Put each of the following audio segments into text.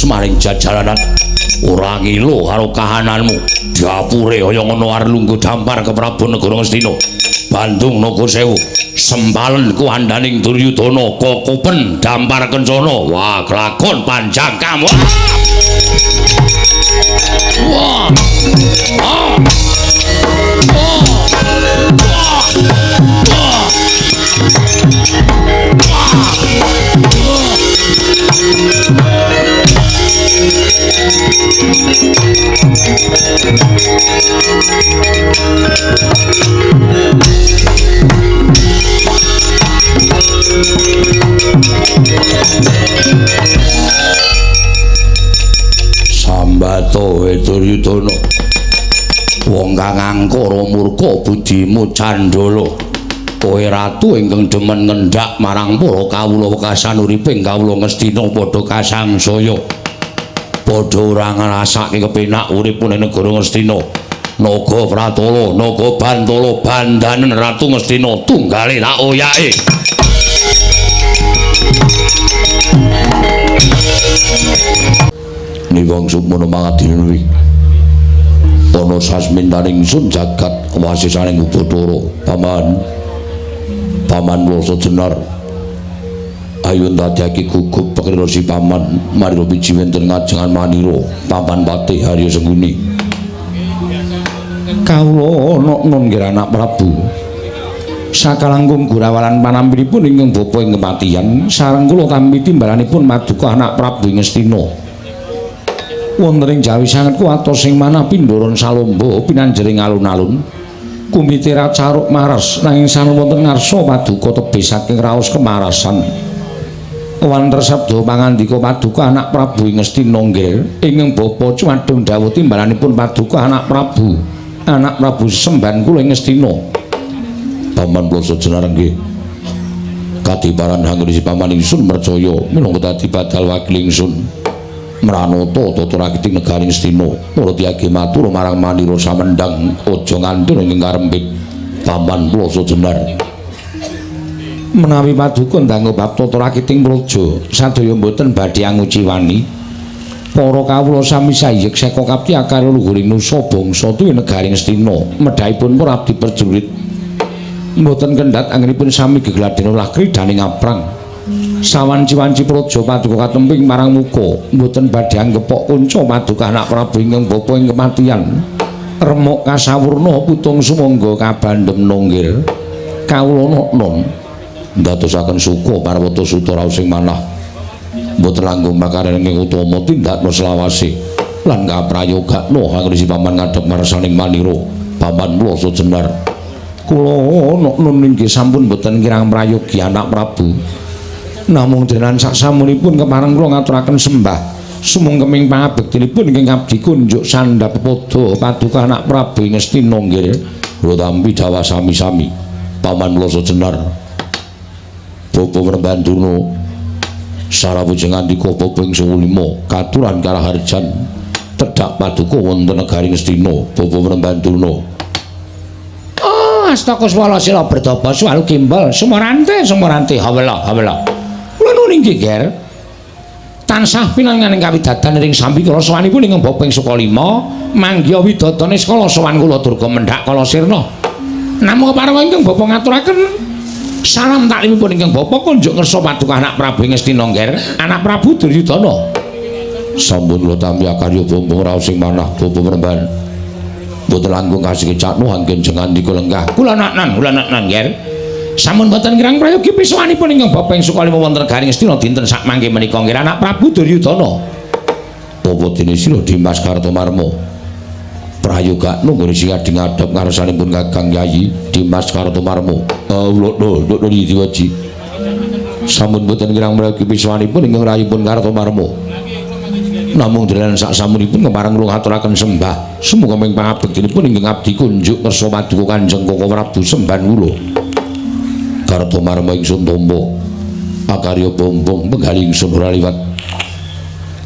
maring jajalanan ora ngilo karo kahananmu dapure kaya ngono arep lungguh dampar ke Prabu Negara Ngastina Bandung Naga Sewu sempalen kuandaning Duryudana kokopen dampar kencana wah kelakon panjangkam wah Sambato Duryudana wong kang angkara murka budimu candala kowe ratu ingkang demen ngendhak marang para kawula wekasan uriping kawula Ngastina padha kasangsaya padha ora ngrasake kepenak uripun ing negara Ngastina naga pratala naga bantala bandanen ratu Ngastina tunggale tak oyake niwang sumana mangadinwi ana sasmintaning sun jagat wasisaning Bathara paman Wasa Jenar ayo ndadekake gugup pekrira si paman marira biji wonten ngajengan manira paman Patih Harya Sengguni kawula nun nggih anak Prabu sakalangkung gurawalan panampinipun ingkang bapa ing kematian sareng kula tampi timbalanipun Maduka anak Prabu Ngastina wonten ing Jawi sanget kuwatos sing manah Pindoron Salomba pinanjering alun-alun kumitira caruk maras nanging sanes wonten ngarsa Paduka tebih saking raos kemarasan wonten sabda pangandika Paduka anak Prabu Ngastina nggih ingkang bapa cumadung dawuh timbalanipun Paduka anak Prabu semban kula Ngastina paman Wasa Jenar nggih kadiparan hanggri si paman ingsun percaya minangka dadi badal wakil ingsun Mranata tata rakiting negari Ngastina kula tiage matur marang manira samendang aja ngantur ing karempit paman Wasa Jenar menawi Paduka ndang bab tata rakiting praja sadaya mboten badhe anguci wani para kawula sami sayek saka kapti akar luhuring nusa bangsa tuwi negari Ngastina medhaipun para abdi prajurit mboten kendhat anggenipun sami gegladhen ulah kridhaning aprang sawanci-wanci praja Paduka katemping marang muka mboten badhe anggepok kunca Paduka anak Prabu ingkang bapa ing kematian remuk kasawurna putung sumangga kabandhem nonggil kawula nun ndadosaken suka parwata suta raos sing manah mboten langkung makaring ing utama tindakna selawase lan kaprayogakna angresi paman ngadhep marsaning manira paman Wasa Jenar kula nun inggih sampun mboten kirang prayogi anak Prabu namung denan saksamunipun kepareng kula ngaturaken sembah sumengkeming pangabektinipun ingkang abdi kunjuk sandhap padha Paduka anak Prabu Ngastina nggih kula tampi dawa sami-sami paman Wasa Jenar Bapa Wrembanduna sarawujeng andika Bapa ing 15 katuran karaharjan tedhak Paduka wonten negari Ngastina Bapa Wrembanduna astaka swala sila bertapa swalu kimbal sumorante hawala kula nuwun inggih ger tansah pinanganing kawidadan ing sambi kala sawanipun ing Bapa ing Sukalima manggya widodane skala sawan kula durga mendhak kala sirna namung kepareng ingkang Bapa ngaturaken salam taklimipun ingkang Bapa kunjuk ngersa Paduka anak Prabu Ngastina ger anak Prabu Duryudana sampun kula tampi akarya Bapa raos sing manah Bapa Wremban boten langkung kasih kecakno anggen jengan dika lenggah kula naknan nger sampun boten kirang prayogi piswanipun ingkang Bapa ing Sukalima wonten negari Ngastina dinten sak mangke menika nggih anak Prabu Duryudana Bapa dene sira Dimas Kartomarma prayogakno nggone sing adhing ngadhep ngarsanipun Kakang Yayi Dimas Kartomarma lho diwaji sampun boten kirang prayogi piswanipun ingkang rayipun Kartomarma namung delengan saksamunipun kepareng kula ngaturaken sembah sumuga ming pangabektinipun ingkang abdi kunjuk kersa Paduka Kanjeng Koko Prabu semban kula Kartomarma ingsun tampa akarya bombong penggali ingsun ora liwat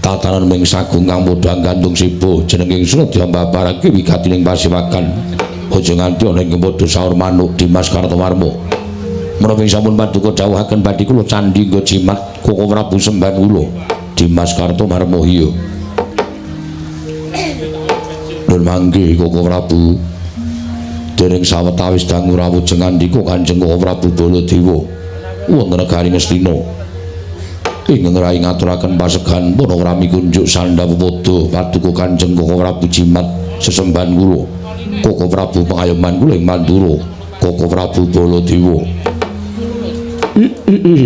tatanan ming sagung kang padha gantung sibo jeneng ingsun diambaparake wigatining pasiwakan aja nganti ana ing padha saur manuk Dimas Kartomarma menawi sampun Paduka dawuhaken badhe kula candhi nggo jimat Koko Prabu semban kula Dimas Kartomarmohya. Nun mangke Koko Prabu dereng sawetawis dangu rawuh ngandika Kanjeng Koko Prabu Baladewa wonten negari Ngastina ingkang rai ngaturaken pasegan para rami kunjuk sandhapada paduka Kanjeng Koko Prabu Jimat sesembahan kula Koko Prabu pangayoman kula ing Mandura Koko Prabu Baladewa.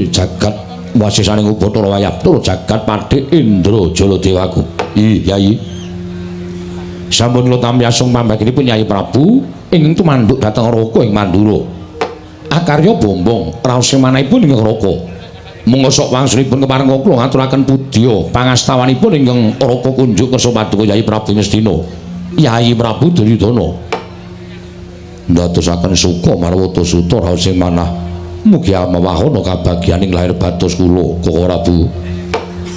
Jagat wasisaning Bathara Wayaptura jagat Pathik Indra Jaladewaku. Yai sampun kula tampi asung pambagipun Yai Prabu ingkang tumanduk dhateng Raka ing Mandura. Akarya bombong raos manahipun ing Raka. Monggo sok wangsulipun kepareng kula ngaturaken pudya pangastawanipun ingkang Raka kunjuk kersa paduka Yai Prabu Ngastina. Yai Prabu Duryudana ndadosaken suka marwata suta raos sing manah. Mugi amawahana kabagyaning lahir batos kula Koko Prabu.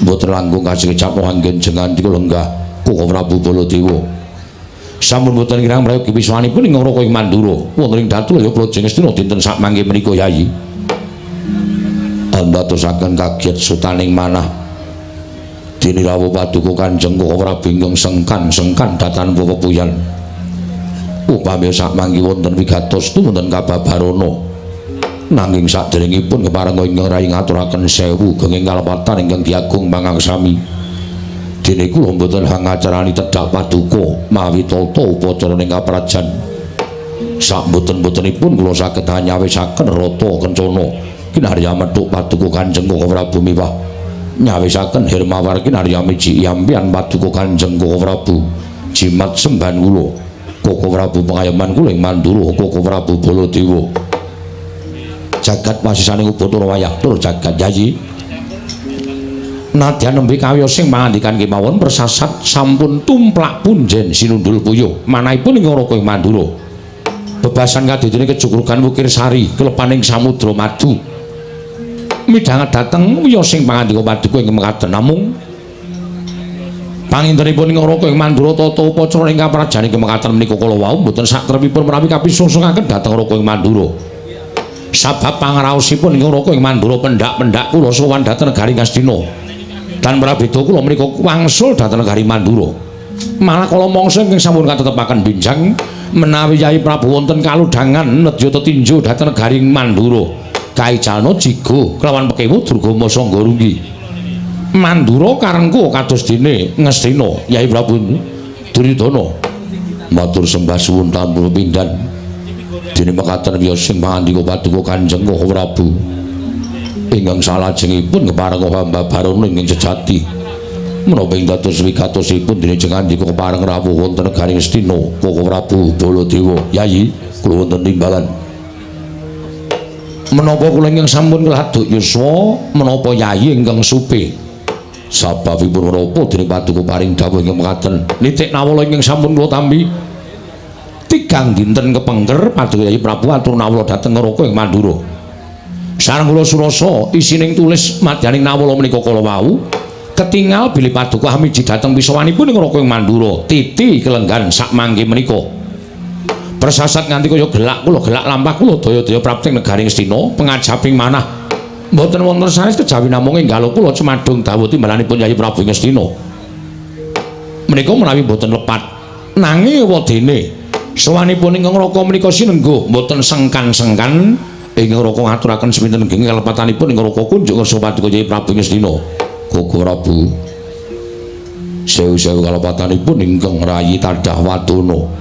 Mboten langkung kacekap anggen jengandika lenggah Koko Prabu Baladewa. Sampun mboten kirang prayogi wiswanipun ing Raka ing Mandura wonten ing Datulaya Praja Ngastina dinten sakmangke menika Yai. Ndadosaken kaget sutaning manah dene rawuh paduka Kanjeng Koko Prabu ingkang sengkan datan pepuyan. Upami sakmangke wonten wigatos wonten kababarana nanging saderengipun keparenga ingkang rai ngaturaken sewu genging kalepatan ingkang diagung pangangsami. Dene kula mboten hangacarani tedhak paduka mawi tata upacara ing kaprajan. Sak mboten-mbotenipun kula saged nyawisaken rata kencana kinarya medhuk paduka Kanjeng Koko Prabu miwah nyawisaken Hermawar kinarya miji yampian paduka Kanjeng Koko Prabu Jimat sembahan kula Koko Prabu pangayoman kula ing Mandura Koko Prabu Baladewa. Jagat wasisaning Bathara Wayaptura jagat Yai. Nadyan nembe kawya sing pangandikan kemawon persasat sampun tumplak punjen sinundul puyo manahipun ing Raka ing Mandura. Bebasan kadidene kejugrugan Wukir Sari kelepaning Samudra Madu. Midhanget dhateng wiya sing pangandika paduka ing mekaten namung pangintenipun ing Raka ing Mandura tata upacara ing kaprajan ing mekaten menika kala wau mboten satrepipun menawi kapisungsungaken dhateng Raka ing Mandura. Sabab pangraosipun ing Raka ing Mandura pendak-pendak kula sowan dhateng negari Ngastina. Dan prabéda kula menika wangsul dhateng negari Mandura. Malah kala mangsa ingkang sampun katetepaken binjang menawi Yai Prabu wonten kaludhangan nedya tetinju dhateng negari Mandura. Kaicalna jiga kelawan pekewu Durgama Sangga Runggi. Mandura karengku kados dene Ngastina Yai Prabu Duryudana. Matur sembah suwun tampil pindhan. Dene mekaten wiya sing pangandika paduka Kanjeng Koko Prabu ingkang salajengipun keparenga hamba barana ing sejati menapa ing dados wigatosipun dene jengandika kepareng rawuh wonten negari Ngastina Koko Prabu Baladewa. Yai kula wonten timbalan menapa kula ingkang sampun ngladuk yuswa menapa Yai ingkang supe sababipun menapa dene paduka paring dawuh ingkang mekaten nitik nawala ingkang sampun kula tampi tigang dinten kepengker paduka Yai Prabu atur nawala dhateng Raka ing Mandura. Sareng kula surasa isining tulis madyaning nawala menika kala wau ketingal bilih paduka hamiji dhateng pisawanipun ing Raka ing Mandura titi kelenggan sakmangke menika. Persasat nganti kaya gelak kula gelak lampah kula daya-daya prapting negari Ngastina pengajaping manah mboten wonten sanes kejawi namung enggal kula cemadung dawuh timbalanipun Yai Prabu Ngastina. Menika menawi mboten lepat nanging wadene sawanipun ingkang Raka menika sinengguh mboten sengkan-sengkan ingkang Raka ngaturaken sepinten genging kalepatanipun ingkang Raka kunjuk kersa paduka Yai Prabu Ngastina. Koko Prabu sewu-sewu kalepatanipun ingkang rayi tadah wadana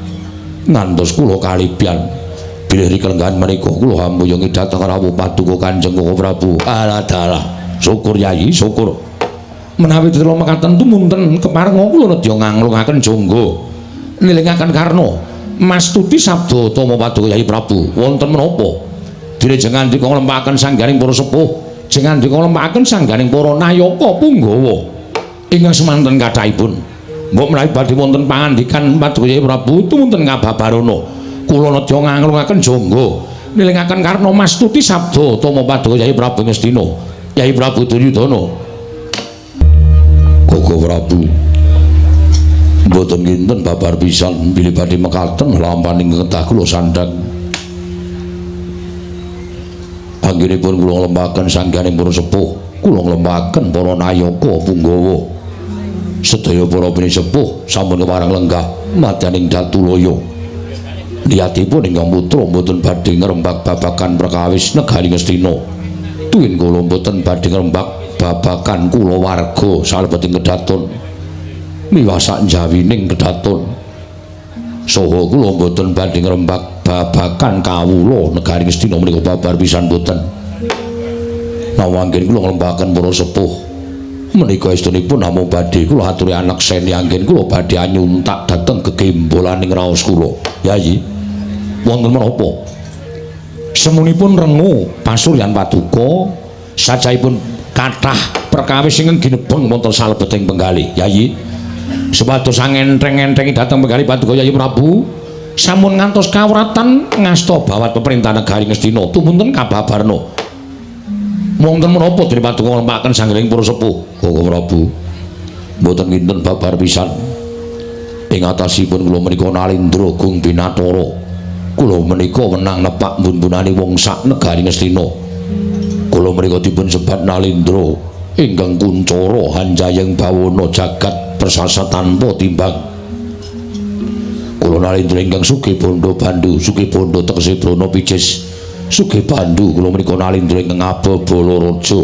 ngantos kula kalibyan bilih kelenggahan menika kula hambuyungi dhateng rawuh paduka Kanjeng Koko Prabu. Alah dalah syukur Yai syukur menawi tetela mekaten tumunten keparenga kula nedya nganglungaken jangga nilingaken karna mastuti sabda utama paduka Yai Prabu wonten menapa dene jengandika nglempakaken sanggaring para sepuh jengandika nglempakaken sanggaring para nayaka punggawa ingkang semanten kathahipun mbok menawi badhe wonten pangandikan paduka Yai Prabu tumunten kababarana kula nedya nganglungaken jangga nilingaken karna mastuti sabda utama paduka Yai Prabu Ngastina Yai Prabu Duryudana. Koko Prabu mboten kinten babar pisan bilih badhe mekaten lampaning kedah kula sandhang. Anggenipun kula lempakaken sangganing para sepuh kula nglembaken para nayaka punggawa sedaya para pinisepuh sampun kepareng lenggah madyaning Datulaya liyatipun ingkang putra mboten badhe ngrembak babagan perkawis negari Ngastina tuwin kula mboten badhe ngrembak babagan kulawarga salebeting kedaton miwah sak jawining kedaton saha kula mboten badhe ngrembak babagan kawula negari Ngastina menika babar pisan mboten nawanggen kula ngrembaken para sepuh menika estunipun namung badhe kula aturi anak seni anggen kula badhe anyuntak dhateng gegembolaning raos kula yayi wonten menapa semunipun rengu pasuryan paduka sajaipun kathah perkawis ingkang ginebeng wonten salebeting penggalih yayi supados angentreng-entrengi dhateng penggalih paduka Yayi Prabu sampun ngantos kawratan ngasta bawat peperintah negari Ngastina tumunten kababarna wonten menapa dene paduka nglempaken sanggeling para sepuh Koko Prabu mboten kinten babar pisan ing atasipun kula menika Nalindra Gung Binathara kula menika wenang nepak mbun-bunani wong sak negari Ngastina kula menika dipun sebat Nalindra ingkang kuncara hanjayeng bawana jagat persasa tanpa timbang kula Nalindra ingkang sugih bondo bandu sugih bondo tegese brana pijes sugih bandu kula menika Nalindra ingkang ababala raja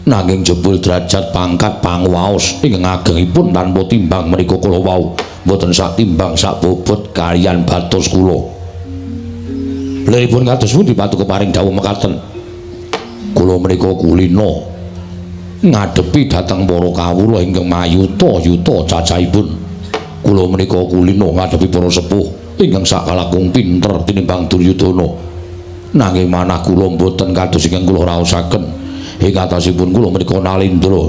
nanging jebul derajat pangkat panguwaos ingkang agengipun tanpa timbang menika kula wau mboten sak timbang sak bobot kaliyan batos kula liripun kados pundi paduka paring dawuh mekaten kula menika kulina ngadepi dhateng para kawula ingkang mayuta-yuta cacahipun kula menika kulina ngadepi para sepuh ingkang sakalakung pinter tinimbang Duryudana nanging manah kula mboten kados ingkang kula raosaken ing atasipun kula menika Nalindra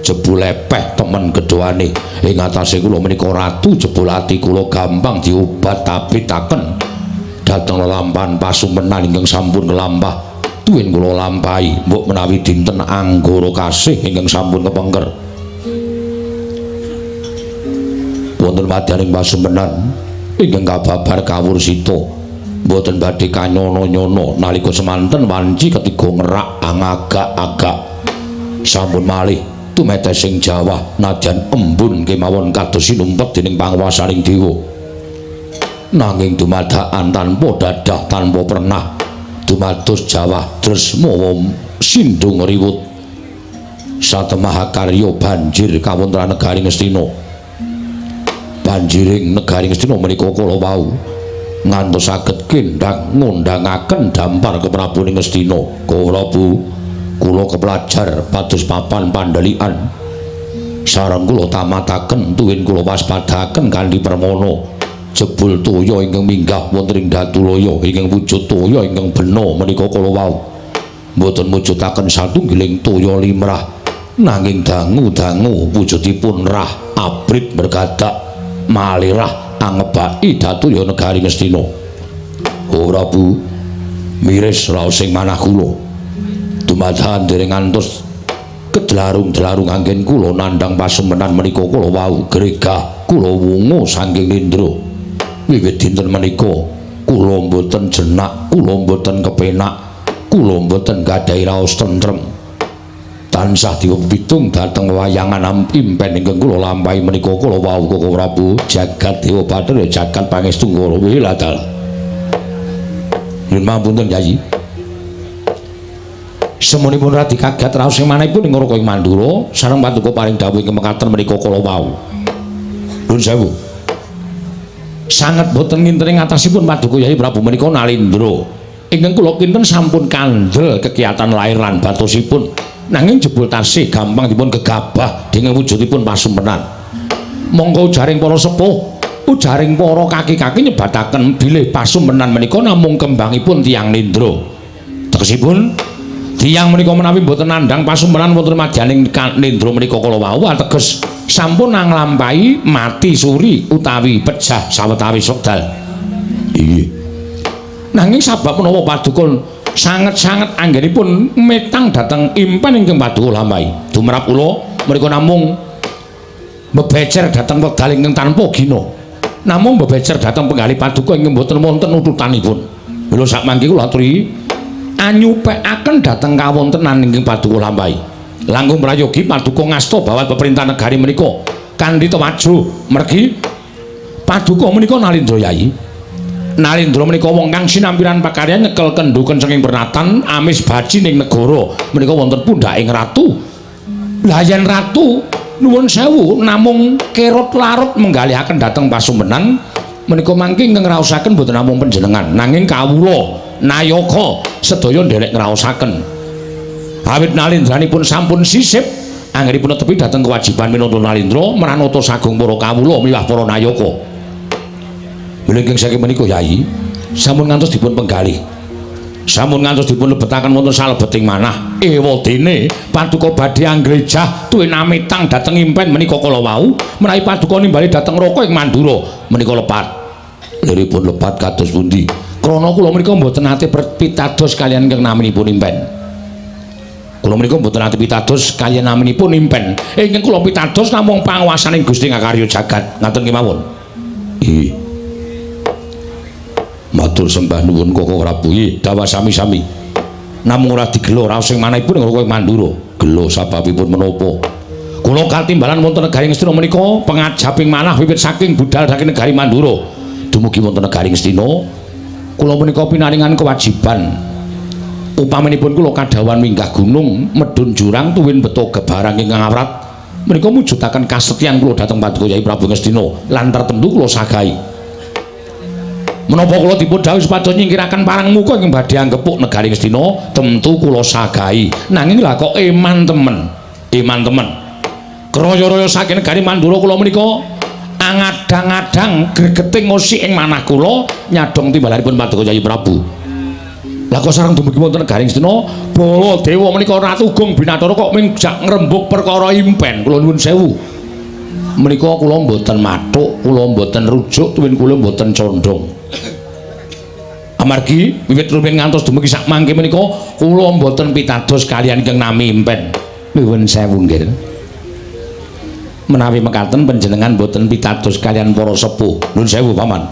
jebul lepeh temen gedhoane ing atase kula menika ratu jebul ati kula gampang diobat-abitaken dhateng lelampahan pasumpenan ingkang sampun kelampah tuwin kula lampahi mbok menawi dinten anggara kasih ingkang sampun kepengker wonten madyaning pasumpenan ingkang kababar kawursita mboten badhe kanyono-nyono nalika semanten wanci ketiga ngerak angagak-agak sampun malih tumetesing Jawa nadyan embun kemawon kados sinumpet dening panguwasaning dewa nanging dumadakan tanpa dadah tanpa pernah dumados Jawa tresna sindung riwut satemah karya banjir kawontenan negari Ngastina banjiring negari Ngastina menika kala wau ngantos saged kendhang ngundangaken dampar ke Prabu Ngastina Prabu kula kepelajar pados papan pandhalikan sareng kula tamataken tuwin kula waspadaken kanthi permana jebul toya ingkang minggah wonten ing Datulaya ingkang wujud toya ingkang bena menika kala wau mboten mujudaken satunggiling toya limrah nanging dangu-dangu wujudipun rah abrit bergadak malirah angebaki Datulya negari Ngastina Prabu miris raos sing manah kula dumadakan dereng ngantos kedlarung-dlarung anggen kula nandhang pasumpenan menika kula wau gregah kula wungu saking nindra wiwit dinten menika kula mboten jenak kula mboten kepenak kula mboten gadhahi raos tentrem tansah dipitung dhateng wayangan impen ingkang kula lampahi menika kula wau Koko Prabu jagat Dewa Bathara jagat pangestu kula wiladal nyuwun pamunten Yayi semunipun radi kaget raos sing manahipun ing Raka ing Mandura sareng paduka paring dawuh ing mekaten menika kala wau. Nuwun sewu. Sanget boten nginten ing atasipun paduka Yayi Prabu menika Nalindra. Ingkang kula kinten sampun kandel kegiatan lair lan batosipun. Nanging jebul tasih gampang dipun gegabah dengan wujudipun pasumpenan. Monggo ujaring para sepuh, ujaring para kaki-kaki nyebataken bilih pasumpenan menika namung kembangipun tiyang Nindra. Tegesipun tiyang menika menawi boten nandhang pasumpenan wonten madyaning Nindra menika kala wau ateges sampun nglampahi mati suri utawi pejah sawetawis wekdal. Inggih. Nanging sabab menapa paduka sanget-sanget anggenipun metang dhateng impen ingkang paduka lampahi. Tumrap kula menika namung bebecer dhateng wekdal ingkang tanpa gina. Namung bebecer dhateng penggalih paduka ingkang boten wonten ututanipun. Lha sak mangke kula aturi anyupekaken dhateng kawontenan ingkang paduka lampahi. Langkung prayogi paduka ngasta bawat peperintah negari menika kanthi temajo mergi paduka menika Nalindra Yayi. Nalindra menika wong kang sinampiran pakaryan nyekel kendhu kencenging pernatan amis baji ning negara menika wonten pundhaking ratu. Lah yen ratu nuwun sewu namung kerot larut menggalihaken dhateng pasumpenan menika mangke ingkang ngraosaken boten namung panjenengan nanging kawula Nayaka sedaya nderek ngraosaken. Awit Nalindranipun sampun sisip anggenipun netepi dhateng kewajiban minangka Nalindra maranata sagung para kawula miwah para Nayaka. Lengking saking menika Yayi sampun ngantos dipun penggalih. Sampun ngantos dipun lebetaken wonten salebeting manah. Ewadene paduka badhe anggrejah tuwin namitang dhateng impen menika kala wau menawi paduka nimbali dhateng Raka ing Mandura menika lepat. Liripun lepat kados pundi? Krana kula menika mboten nate pitados kaliyan ingkang naminipun impen. Kula menika mboten nate pitados kaliyan naminipun impen. Ingkang kula pitados namung panguwasaning Gusti Ngakarya jagat. Ngaten kemawon. Nggih. Matur sembah nuwun Koko Prabu. Nggih, dawa sami-sami. Namung ora digelo raos sing manahipun ing Raka ing Mandura. Gelo sababipun menapa? Kula katimbalan wonten negari Ngastina menika pangajaping manah wiwit saking budal saking negari Mandura dumugi wonten negari Ngastina. Kula menika pinaringan kewajiban upaminipun kula kadhawan minggah gunung medhun jurang tuwin beto gebarang ingkang awrat menika mujudaken kasetyan kula dhateng Paduka Yai Prabu Ngastina lan tertentu kula sagahi menapa kula dipun dawuh supados nyingkiraken parang muka ingkang badhe anggepuk negari Ngastina tentu kula sagahi nanging lha kok eman temen kraya-raya saking negari Mandura kula menika angadang-adang gregeting ngosik ing manah kula nyadong timbalanipun Paduka Yai Prabu. Lah kok sareng dumugi wonten negari Ngastina, Baladewa menika Ratu Gung Binathara kok mingjak ngrembug perkara impen. Kula nuwun sewu. Menika kula mboten mathuk, kula mboten rujuk, tuwin kula mboten condong. Amargi wiwit rumiyin ngantos dumugi sak mangke menika kula mboten pitados kaliyan ingkang nami impen. Nuwun sewu nggih. Menawi mekaten panjenengan boten pitados kalian para sepuh. Nuwun sewu paman.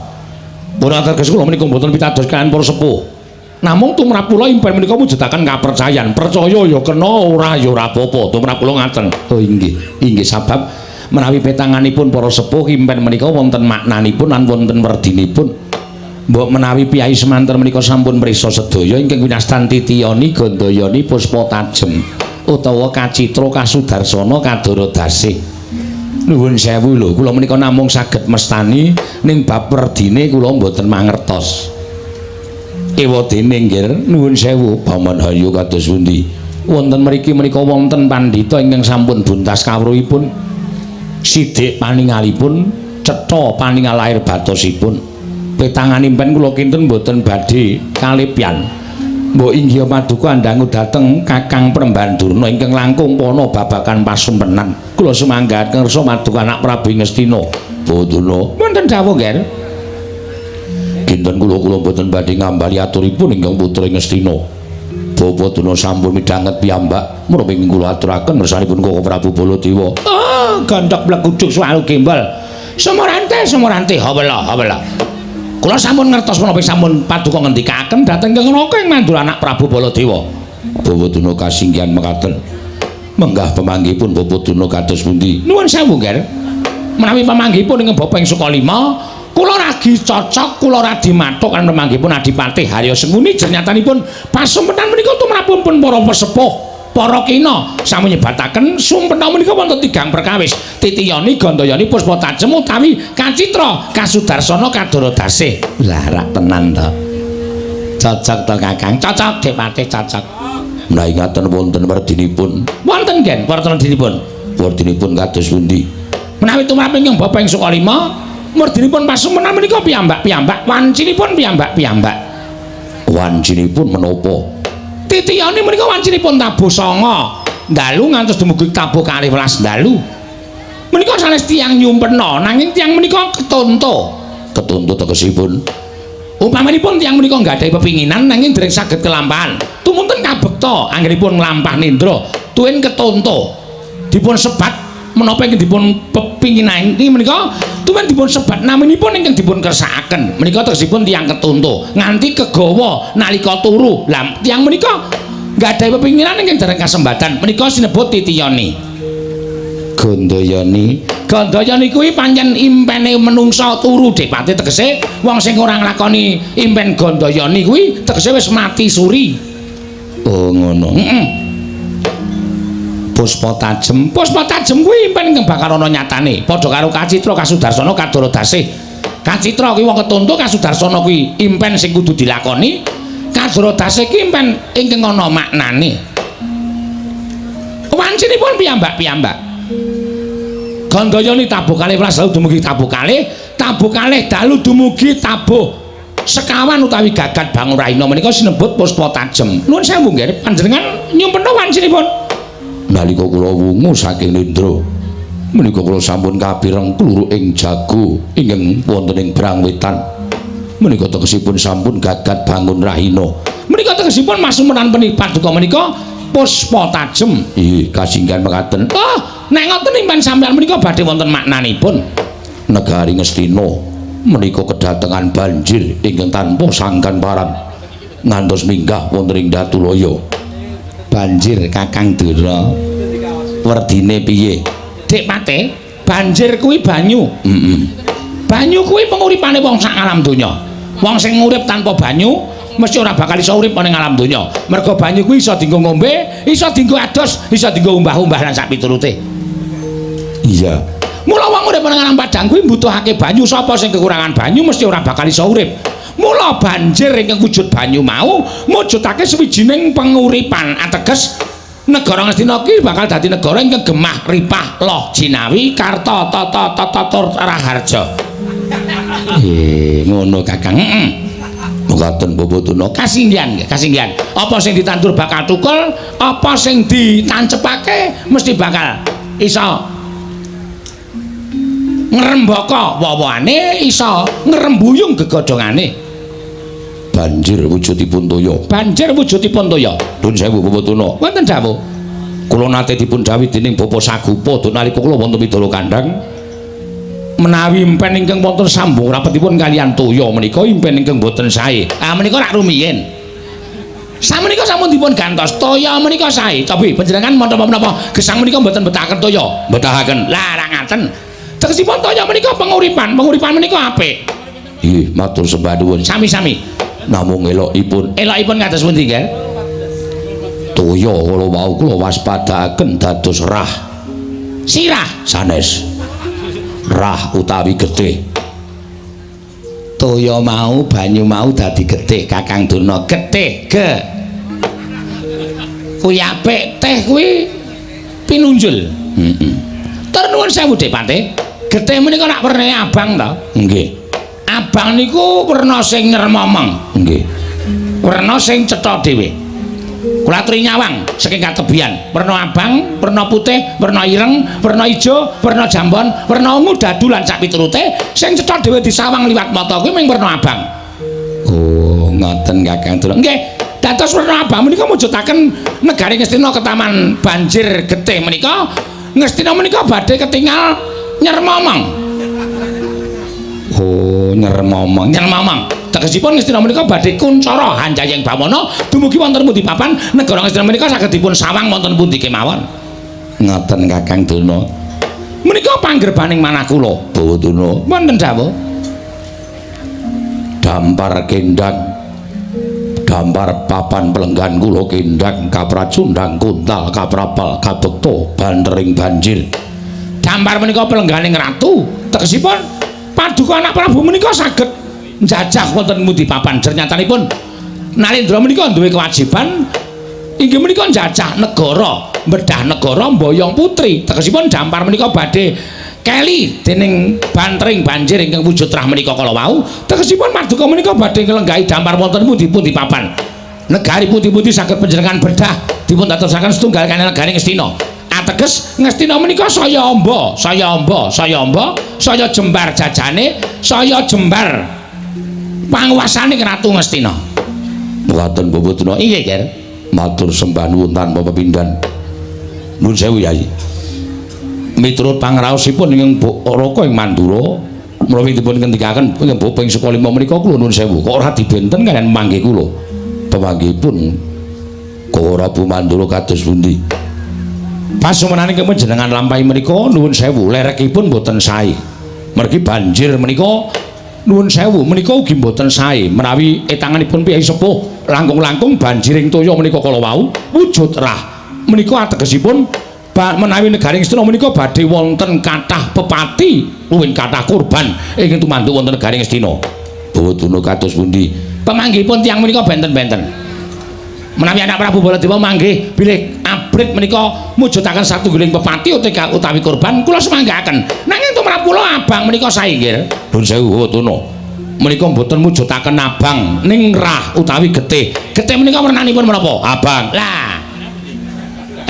Pun ateges kula menika boten pitados kalian para sepuh. Namung tumrap kula impen menika mujudaken kapercayan. Percaya ya kena, ora ya ora apa-apa. Tumrap kula ngaten. Oh inggih sabab menawi petanganipun para sepuh impen menika wonten maknanipun lan wonten werdinipun. Mbok menawi piyai semanten menika sampun prisa sedaya ingkang winastan titiyani gandayani puspa tajem utawa kacitra kasudarsana kadara dasih. Nuwun sewu lho, kula menika namung saged mestani ning bab werdine kula mboten mangertos. Ewadene nggih, nuwun sewu, paman hayu kados pundi? Wonten mriki menika wonten pandhita ingkang sampun buntas kawruhipun. Sidik paningalipun, cetha paningal lair batosipun. Petanganipun kula kinten mboten badhe kalipyan. Mbok inggih paduka andangu dhateng Kakang Prembandurna ingkang langkung pana babagan pasumpenan. Kula sumanggahaken kersa paduka anak Prabu Ngastina. Boduna, wonten dawuh nggih. Kinten kula mboten badhe ngambali aturipun ingkang putra Ngastina. Boduna sampun midhanget piyambak, menapa ingkang kula aturaken ngersanipun Koko Prabu Baladewa. Oh, gandhok blekujuk swalu gembal. Sumurante, hawala. Kula sampun ngertos menapa sampun paduka ngendikaken dhateng Kang Raka ing Mandura anak Prabu Baladewa. Bawaduna kasinggihan mekaten. Menggah pamanggihipun Bawaduna kados pundi? Nuwun sewu, Nger. Menawi pamanggihipun ing Bapa ing Sukalima, kula ragi cocok, kula radi mathuk kan pamanggihipun Adipati Harya Senguni jenyatanipun pasumpenan menika tumrapun para pesepuh. Para kina sami nyebataken sumpena menika wonten tigang perkawis titiyani gandayani puspa tajem utawi kacitra kasudarsana kadara dasih. Lah rak tenan to. Cocok to Kakang, cocok Depati cocok. Menawi ngaten wonten werdinipun. Wonten nggih, wonten werdinipun. Werdinipun kados pundi? Menawi tumrap ing Bapa ing Sukalima, werdinipun pasumpenan menika piyambak-piyambak, wancinipun piyambak-piyambak. Wancinipun menapa? Titiyane menika wancinipun tabuh 9 dalu ngantos dumugi tabuh 12 dalu. Menika sanes tiyang nyumpena nanging tiyang menika ketonto. Ketonto tegesipun. Upamanipun tiyang menika nggadahi pepinginan nanging dereng saged kelampahan. Tumunten kabekta anggenipun nglampah nindra tuwin ketonto. Dipun sebat menapa ingkang dipun pepinginan iki menika tumen dipun sebat naminipun ingkang dipun kersakaken menika tegesipun tiyang ketuntu nganti kegawa nalika turu lah tiyang menika nggadahi pepinginan ingkang dereng kasembatan menika sinebut titiyani Gandayani kuwi pancen impene menungsa turu Depati tegese wong sing ora nglakoni impen Gandayani kuwi tegese wis mati suri. Oh ngono. Puspa tajem kuwi impen ingkang bakal ana nyatane padha karo Kacitra Kasudarsana Kadara Dasih. Kacitra kuwi wong ketuntu Kasudarsana kuwi impen sing kudu dilakoni. Kadara Dasih kuwi impen ingkang ana maknane. Wancinipun piyambak-piyambak. Gandayani tabuh kalih prasawu dumugi tabuh kalih dalu dumugi tabuh sekawan utawi gagat bangun rahina menika sinebut puspa tajem. Nuwun sewu nggih panjenengan nyumpena wancinipun. Nalika kula wungu saking Nindra menika kula sampun kapireng kluru ing jago ingkang wonten ing Brangwetan. Menika tegesipun sampun gagat bangun rahina. Menika tegesipun masumenan paduka menika puspa tajem. Nggih kasinggan mekaten. Oh, nek ngoten impen sampeyan menika badhe wonten maknanipun. Negari Ngastina menika kedatengan banjir ingkang tanpa sangkan paran ngantos minggah wonten ing Datulaya. Banjir Kakang Dura. Werdine piye? Dik Pate, banjir kuwi banyu. Banyu kuwi penguripane wong sak alam donya. Wong sing urip tanpa banyu mesti ora bakal iso urip ning alam donya. Mergo banyu kuwi iso dienggo ngombe, iso dienggo adus, iso dienggo umbah-umbah lan sak piturute. Iya. Mula wong urip ning alam padang kuwi mbutuhake banyu. Sapa sing kekurangan banyu mesti ora bakal iso urip. Mula banjir ingkang wujud banyu mau mujudake sawijining penguripan. Ateges negara Ngastina ki bakal dadi negara ingkang gemah ripah loh jinawi karta tata raharja. Ngono Kakang. Mboten Bobotuna kasinggihan. Apa sing ditandur bakal tukul, apa sing ditancepake mesti bakal iso ngrembaka wawane, iso ngrembuyung gegodhongane. Banjir wujudipun toya. Nuwun sewu Bobotuna. Wonten dawuh. Kula nate dipun dawuh dening Bapa Sagupa nalika kula wonten Widara Kandhang menawi impen ingkang wonten sambung rapetipun kaliyan toya menika impen ingkang boten sae. Menika rak rumiyin. Samenika sampun dipun gantos toya menika sae. Tapi panjenengan menapa-menapa gesang menika mboten betahaken toya. Betahaken. Lah ra ngaten. Tegesipun toya menika penguripan menika apik. Nggih, matur sembah nuwun. Sami-sami. Namung elokipun kados pundi nggih? Toya kala wau kula waspadakaken dados rah. Sirah sanes. Rah utawi getih. Toya mau banyu mau dadi getih Kakang Durna. Getih ge. Kuwi apik, teh kuwi pinunjul. Tur nuwun sewu Dik Pate. Getih menika nak wernane abang to? Nggih. Abang niku werna sing nyermomong. Nggih. Werna sing cetha dhewe. Kula aturi nyawang saking katebian. Werna abang, werna putih, werna ireng, werna ijo, werna jambon, werna ungu dadu lan sak piturute sing cetha dhewe disawang liwat mata kuwi mung werna abang. Oh, ngoten Kakang Durna. Nggih. Dados werna abang menika mujudaken negari Ngastina ketaman banjir getih menika. Ngastina menika badhe ketingal nyermomong. Oh, nyermomong. Tegesipun Ngastina menika badhe kuncara Hanjayeng Bamana dumugi wonten pundi papan negara Ngastina menika saged dipun sawang wonten pundi kemawon. Ngoten Kakang Durna. Menika panggerbaning manah kula, Bawatuna. Wonten dawuh. Dampar kendang. Dampar papan pelenggan kula kendang kapracundang kuntal kaprapal kabekta bantering banjir. Dampar menika pelengganing ratu. Tegesipun paduka anak Prabu menika saged njajah wonten pundi papan. Jernyatanipun Nalendra menika duwe kewajiban inggih menika njajah negara, mbedah negara mboyong putri. Tegesipun dampar menika badhe keli dening bantring banjir ingkang wujud rah menika kala wau. Tegesipun paduka menika badhe nglenggahi dampar wonten pundi-pundi papan. Negari pundi-pundi saged panjenengan bedah dipun dadosaken setunggal kene negari Ngastina. Ateges Ngastina menika saya amba, saya jembar jajane, saya jembar panguwasane Ratu Ngastina. Mboten Bobotuna. Inggih, Ger. Matur sembah nuwun tanpa pepindhan. Nuwun sewu Yayi. Miturut pangraosipun ing Raka ing Mandura, menawi dipun ngendikaken nyembah ping saka 5 menika kula nuwun sewu kok ora dibenten kalian manggih kula pamanggihipun Kora Bu Mandura kados pundi pasumenaning panjenengan lampahi menika nuwun sewu lerekipun boten sae mergi banjir menika nuwun sewu menika ugi boten sae menawi etanganipun piyai sepuh langkung-langkung banjiring toya menika kala wau wujud rah menika ategesipun menawi negaring Astina menika badhe wonten kathah pepati luwih kathah kurban ingkang tumantuk wonten negaring Astina Bawaduna kados pundi pamanggihipun tiyang menika benten-benten menawi anak Prabu Baladewa manggih bilih abrit menika mujudaken satunggiling pepati utawi kurban kula semanggaken nanging tumrap kula abang menika sae nggih nuwun sewu Bawaduna menika mboten mujudaken abang ning rah utawi getih menika wernanipun menapa abang lah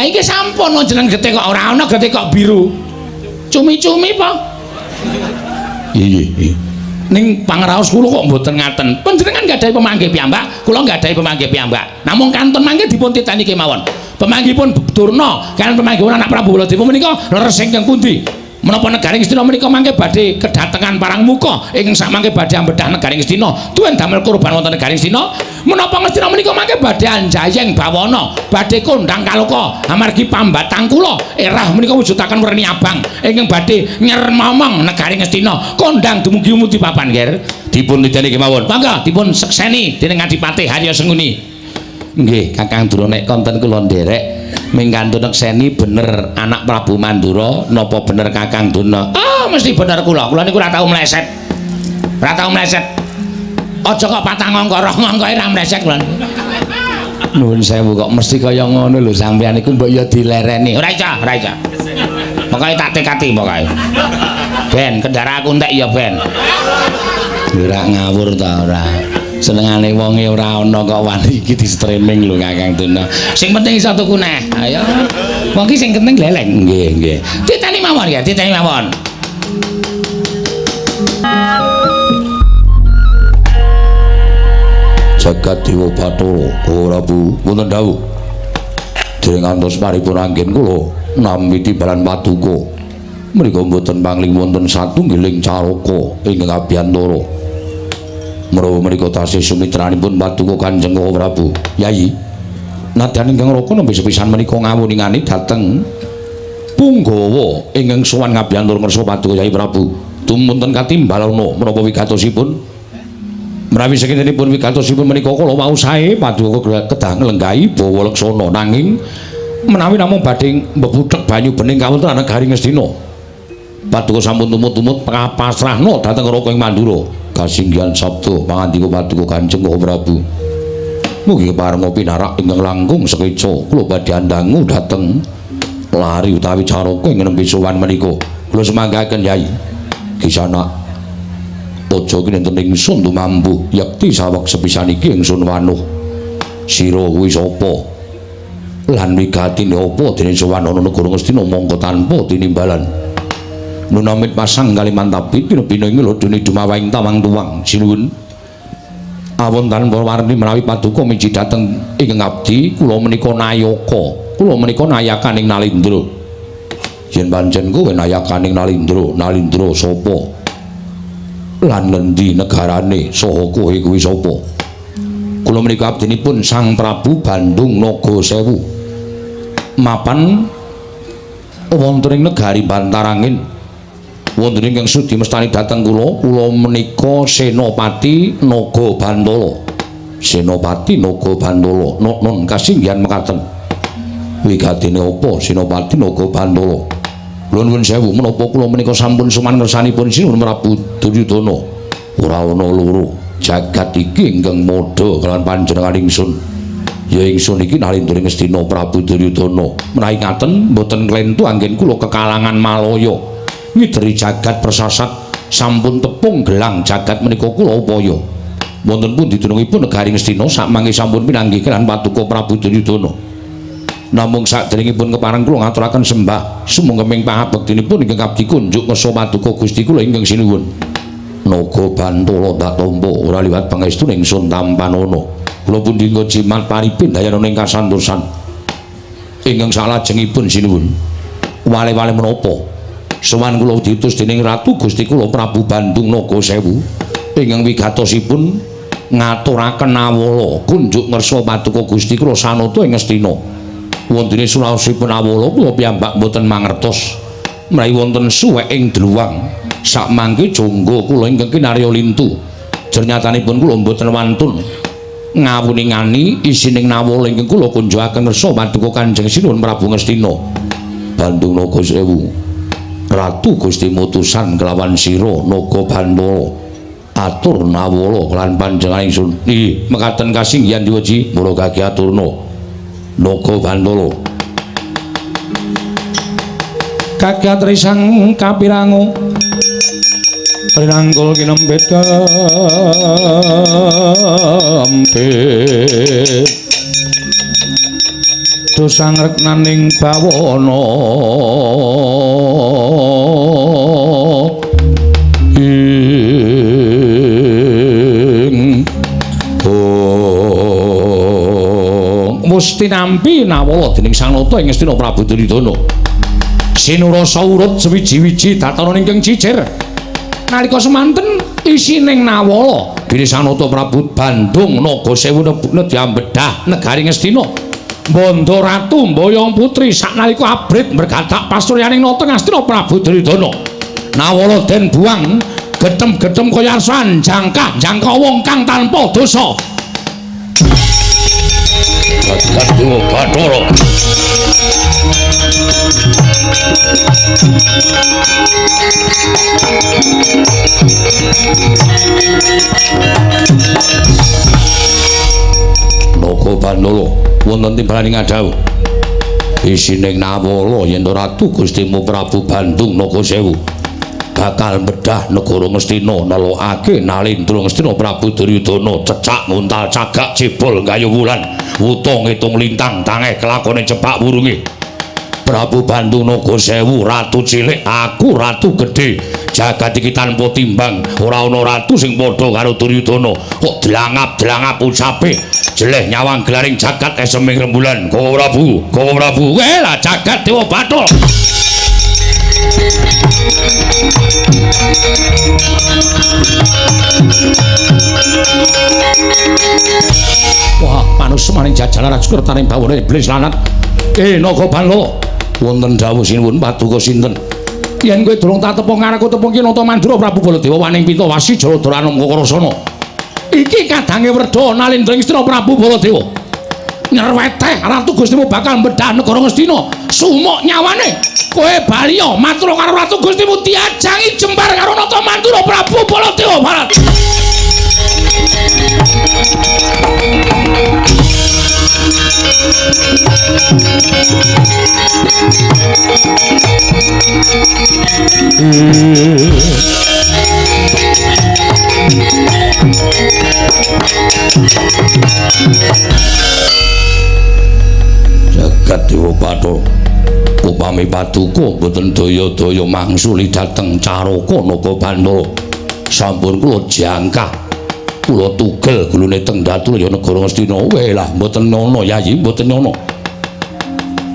iki sampun jeneng getih kok ora ana getih kok biru cumi-cumi apa iya ning pangraos kula kok mboten ngaten panjenengan gadahi pemanggih piyambak kula gadahi pemanggih piyambak namung kantun mangke dipun titeni kemawon pemanggihipun Durna kaliyan pemanggihipun anak Prabu Baladewa menika leres ingkang pundi menapa negaring Astina menika mangke badhe kedatengan parang muka ingkang samangke badhe ambedah negaring Astina tuwin damel kurban wonten negaring Astina menapa Astina menika mangke badhe anjayeng bawana badhe kondhang kaloka amargi pambatang kula erah menika wujudaken werni abang ingkang badhe nyermomong negaring Astina kondhang dumugi umuti papan nggih dipun niteni kemawon mangga dipun sekseni dening Adipati Harya Senguni nggih Kakang Durna nek konten kula nderek mingkantun nekseni bener anak Prabu Mandura napa bener Kakang Durna mesti bener kula niku ora tau meleset aja kok patang angka-angkae ra meleset kula nuwun sewu kok mesti kaya ngono lho sampeyan iku mbok ya dilereni ora iso pokoke tak tekati pokoke ben kendara aku entek ya ben ora ngawur ta ora senengane wonge ora ana kok wani iki di streaming lho Kakang Durna sing penting iso tuku neh ayo wong iki sing penting leleng nggih titeni mawon ya titeni mawon Jagat Dewa Bathara ora Bu wonten dawuh dereng ngantos paripun anggen kula nampi timbalan Paduka menika mboten pangling wonten satunggiling caraka ingkang abiyantara menawa menika tasih sumitranipun Paduka Kanjeng Prabu Yayi nadyan ingkang raka nembe sepisan menika ngawuningani dhateng Punggawa ingkang sowan ngabiyantara ngersa Paduka Yayi Prabu tumunten katimbalana menapa wigatosipun menawi sakintenipun wigatosipun menika kala wau sae Paduka kedah nglenggahi bawa leksana nanging menawi namung badhe mbebuthek banyu bening kawonten negaring Astina Paduka sampun tumut-tumut pasrahna dhateng Raka ing Mandura kasinggihan sabda pangandika Paduka Kanjeng Prabu mugi parenga pinarak ingkang langkung sekeca kula badhe andangu dhateng lari utawi caraka ing nembe sowan menika kula semanggaken Yai Kisana aja kinenten ingsun tumambu yakti saweg sepisan iki ingsun wanuh sira kuwi sapa lan wigatine apa dene sowan ana negara Ngastina mongko tanpa tinimbalan nunamit pasang Kalimantapi pina-pina ing lodone dumawahing tawang tuwang sinuwun awon tanpa warni menawi Paduka miji dhateng ing abdi kula menika nayaka kula menika nayakaning Nalindra yen pancen kowe nayakaning Nalindra sapa lan ngendi negarane saha kowe kuwi sapa kula menika abdinipun Sang Prabu Bandung Nagasewu mapan wonten ing negari Bantarangin wonten ingkang sudi mestani dhateng kula menika Senopati Naga Bandala non kasinggihan mekaten wigatine apa Senopati Naga Bandala kula nuwun sewu menapa kula menika sampun suman ngersanipun Sinuwun Prabu Duryudana ora ana loro jagat iki ingkang modha kaliyan panjenengan ingsun ya ingsun iki Nalindra Ngastina Prabu Duryudana menawi ngaten mboten klentu anggen kula kekalangan Malaya ngideri jagat persasat sampun tepung gelang jagat menika kula upaya wonten pundi dunungipun negari Ngastina sakmangke sampun pinanggih kaliyan Paduka Prabu Duryudana namung saderengipun kepareng kula ngaturaken sembah sumengkeming pangabektinipun ingkang abdi kunjuk ngersa Paduka Gusti kula ingkang sinuwun Naga Bantala tak tampa ora liwat pangestune ingsun tampanana kula pundi nggo jimat paripin dayana ing kasantosan ingkang salajengipun sinuwun wale-wale menapa Sowan kula diutus dening Ratu Gusti kula Prabu Bandung Nagasewu ingkang wigatosipun ngaturaken awala kunjuk ngersa Paduka Gusti kula sanata ing Ngastina. Wontene suraosipun awala kula piyambak boten mangertos mrawi wonten suwek ing dluwang. Sakmangke jangga kula ingkang kinarya lintu. Jernyatanipun kula boten wantun ngawuningani isining nawala ingkang kula kunjukaken ngersa Paduka Kanjeng Sinuhun Prabu Ngastina. Bandung Nagasewu. Ratu Gusti mutusan kelawan sira Naga Bandara atur nawala lan panjenengan ingsun nggih mekaten kasinggihan diweji mulo kaki aturna Naga Bandara kaki atrisang kapirango rinangkul kinempit kampit dosang reknaning bawana ing musti nampi nawala dening sanata ing Ngastina Prabu Duryudana sinurasa urut sewiji-wiji datana ingkang cicer nalika semanten isining nawala dene sanata Prabu Bandung Nagasewu diambedah negari Ngastina. Bondo Ratu Mboyong Putri saknalika abrit mergatak pasuryaning nata Ngastina Prabu Duryudana. Nawala den buang getem-getem kaya arsan jangka wong kang tanpa dosa. Gaduh Bathara. Naga Bandara wonten timbaning adhawuh isining nawala yen Ratu Gustimu Prabu Bandung Nagasewu bakal bedah negara Ngastina nelokake nalindra Ngastina Prabu Duryudana cecak nguntal cagak jebol gayuh wulan wuta ngitung lintang tangeh kelakone cepak wurunge Prabu Bandung Nagasewu ratu cilik aku ratu gedhe jagat iki tanpa timbang ora ana ratu sing padha karo Duryudana kok delangap-delangap ucape jeleh nyawang gelaring jagat eseming rembulan Kowe Prabu lah jagat Dewa Bathara. Wah manungsa maning jajalan rajukertaning bawana iblis lanat Naga Bandara wonten dawuh sinuwun Paduka sinten yen kowe durung tak tepung karo tepung ki Nata Mandura Prabu Baladewa waning Pitawasi Jaladara Namakarasana iki kadange werda nalindra Ngastina Prabu Baladewa nyerweteh Ratu Gustimu bakal mbedah negara Ngastina sumuk nyawane kowe baliya matur karo Ratu Gustimu diajangi jembar karo Nata Mandura Prabu Baladewa Barat. Jagat Dewa Bathara upami Paduka boten daya-daya mangsuli dhateng Caraka Naga Bandara sampun kula jangkah kula tugel gulune teng Datulya negara Ngastina lah mboten nyono Yayi mboten nyono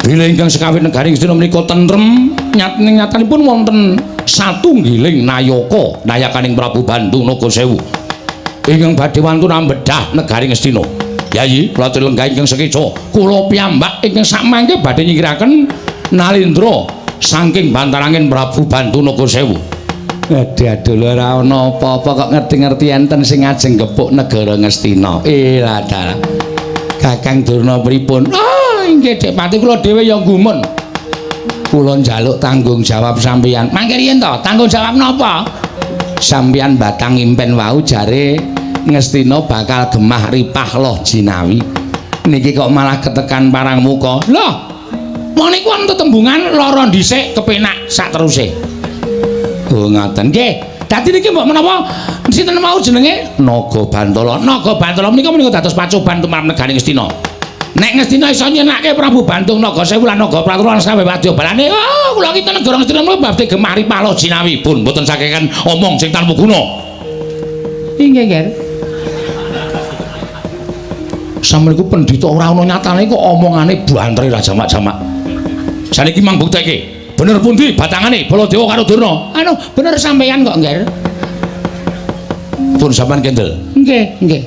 bilih ingkang sekawit negari Ngastina menika tentrem nyatanipun wonten satunggiling nayaka nayakaning Prabu Bandung Nagasewu ingkang badhe wantun ambedah negari Ngastina. Yayi kula aturi lenggah ingkang sekeca kula piyambak ingkang sakmangke badhe nyingkiraken nalindra saking bantaranging Prabu Bandung Nagasewu. Aduh ora ana apa-apa kok ngerti-ngerti enten sing ajeng gepuk negara Ngastina. Lah dalah. Kakang Durna pripun? Inggih Dek Pati kula dhewe ya gumun. Kula njaluk tanggung jawab sampeyan. Mangke riyen to, tanggung jawab napa? Sampeyan batang impen wau jare Ngastina bakal gemah ripah loh jinawi. Niki kok malah ketekan parang muka. Loh, wong niku wonten tetembungan lara dhisik kepenak sak teruse. Oh ngoten nggih. Dadi niki mbok menapa sinten mau jenenge Naga Bantala. Naga Bantala menika dados pacoban tumrap negari Ngastina. Nek Ngastina iso nyenake Prabu Bandung Nagasewu lan Naga Pratara sawe wadyabalane, kula kita negara Ngastina menika badhe gemah ripah loh jinawi pun mboten sakekan omong sing tanpa guna. Inggih nggih. Sampeyan iku pendhita ora ana nyatane kok omongane bantre ra jamak-jamak. Saniki mang bukteke. Bener pundi batangane Baladewa karo Durna? Anu, bener sampeyan kok, Ngger. Pun sampean kendel. Nggih.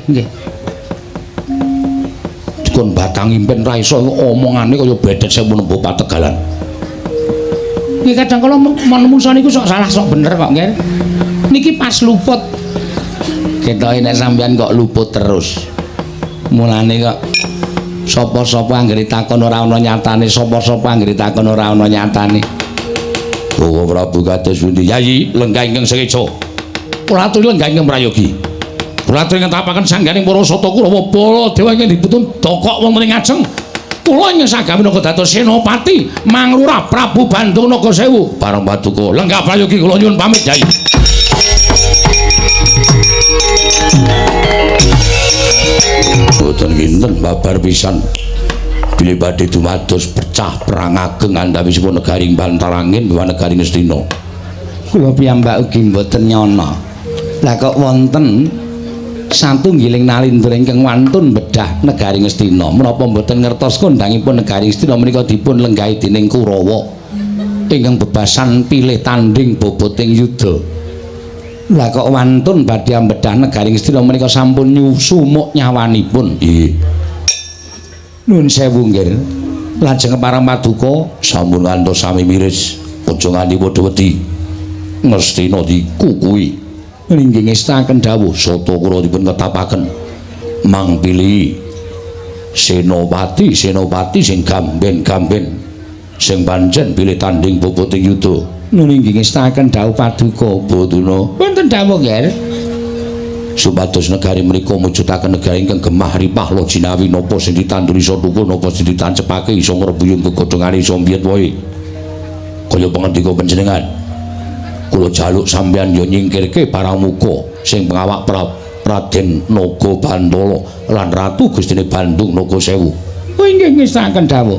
Dikon batang impen ra iso omongane kaya bedet sing menempuh pategalan. Nggih kadang kala menungso niku sok salah sok bener kok, Ngger. Niki pas luput. Ketoke nek sampean kok luput terus. Mulane kok sapa-sapa anggere takon ora ana nyatane, sapa-sapa anggere takon ora ana nyatane. Bawa Prabu kados pundi? Yayi, lenggah ingkang sekeca. Kula aturi lenggah ingkang prayogi. Kula aturi ngetapaken sangganing para sata Kurawa Baladewa ingkang diputun dokok wonten ing ajeng. Kula ingkang sagami minangka dados senopati Manglurah Prabu Bandung Nagasewu. Parang Paduka, lenggah prayogi kula nyuwun pamit, Yayi. Boten kinten babar pisan. Bilih badhe dumados pecah perang ageng antawisipun negaring Bantarangin miwah negaring Ngastina. Kula piyambak ugi mboten nyana. Lah kok wonten satunggiling nalindra ingkang wantun bedah negaring Ngastina menapa mboten ngertos kondhangipun negaring Ngastina menika dipun lenggahi dening Kurawa ingkang bebasan pilih tanding boboting yuda. Lah kok wantun badhe ambedah negaring Ngastina menika sampun nyusumuk nyawanipun. Nggih. Nuwun sewu, Ngger. Lajeng parang Paduka sampun ngantos sami miris, aja nganti padha wedi. Ngastina dikukuhi. Nggih ngestaken dawuh Sata kula dipun ketapaken. Mang pilih senopati sing gamben sing pancen pilih tanding boboting yuda. Nuwun inggih ngestaken dawuh Paduka. Boduna. Wonten dawuh, Ngger. Supados negari menika mujudaken negari ingkang gemah ripah lo jinawi napa sing ditanduri iso tukul napa sing ditancepake iso ngrebuyung gegodhongane iso mbiyen wae. Kaya pangandika panjenengan. Kula jaluk sampeyan yo nyingkirke Paramuka sing pengawak Raden Naga Bantala lan Ratu Gustine Bandung Nagasewu. Oh inggih ngestaken dawuh.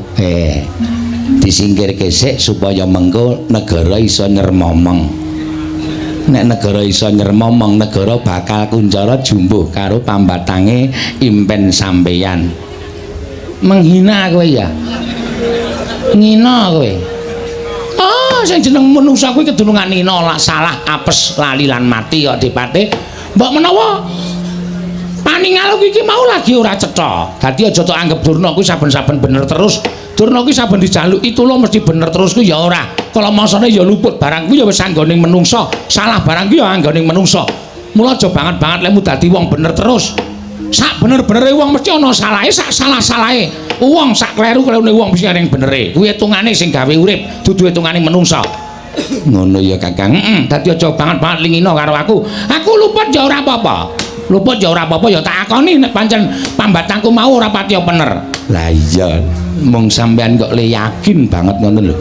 Disingkirke sik supaya mengko negara iso nyermomong. Nek negara iso nyermomong, negara bakal kunjara jumbuh karo pambatange impen sampeyan. Menghina kowe ya. Ngina kowe. Oh, sing jeneng manungsa kuwi kedunungan ngina lah salah apes lali lan mati kok Dipate. Mbok menawa paningal iki mau lagi ora cetha. Dadi aja tok anggap Durna kuwi saben-saben bener terus. Durna kuwi saben dijaluki tula mesti bener terus ku ya ora. Kala masane ya luput barang kuwi ya wis anggoning menungsa, salah barang kuwi ya anggoning menungsa. Mula aja banget-banget lemu dadi wong bener terus. Sak bener-benere wong mesti ana salahe, sak salah-salahe. Wong sak kleru-klerune wong mesti ana benere. Kuwi hitungane sing gawe urip, dudu hitungane menungsa. Ngono ya Kakang. Dadi aja banget-banget lingina karo aku. Aku luput ya ora apa-apa. Luput ya ora apa-apa ya tak akoni nek pancen pambatangku mau ora pati bener. Lah iya, mung sampean kok le yakin banget ngoten lho.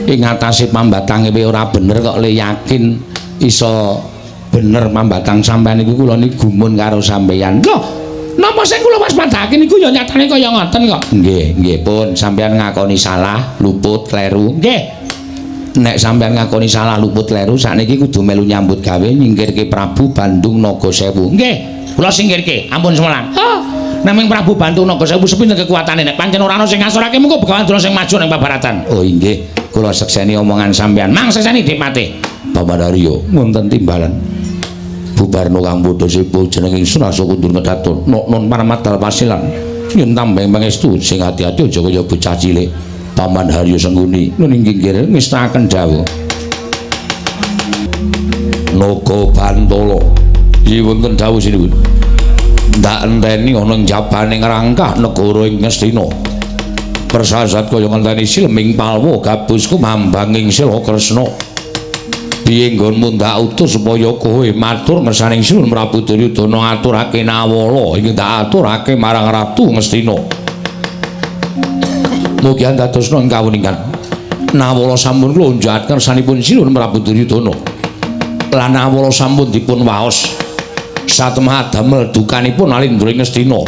Ing atase pambatange ora bener kok le yakin iso bener pambatang sampean iku kula niku gumun karo sampean. Loh, napa sing kula waspadake niku ya nyatane kaya ngoten kok. Nggih pun sampean ngakoni salah, luput, kleru. Nggih. Nek sampean ngakoni salah, luput, kleru, sakniki kudu melu nyambut gawe nyingkirke Prabu Bandung Nagasewu. Nggih, kula singkirke, ampun semelang. Naming Prabu Bandung Nagasewu sepinten kekuatane nek pancen ora ana sing ngasorake mengko Begawan Durna sing maju ning pabaratan. Oh inggih, kula sekseni omongan sampean. Mang sekseni Dipate. Paman Haryo, wonten timbalan. Bubarno kang bodho sepuh jenenge Sunasa Kundur Ngedatun. Non Paramatal Pasilan. Yen tambeng pangestu sing ati-ati aja kaya bocah cilik. Paman Haryo Sengguni nun inggih ngestaken dawuh. Naga Bantala. Iki wonten dawuh sinuwun. Ndak enteni ana njabaning rangkah negara ing Ngastina. Persasat kaya ngenteni Silming Palwa gabusku mambanging Sila Kresna. Piye nggonmu ndak utus supaya kowe matur ngersaning Sunan Prabu Duryudana ngaturake nawala ing ndak aturake marang Ratu Ngastina. Mugi andadosna ing kawuningan. Nawala sampun kula njahat kersanipun Sunan Prabu Duryudana. Lan nawala sampun dipun waos. Satemah damel dukanipun Nalindra Ngastina.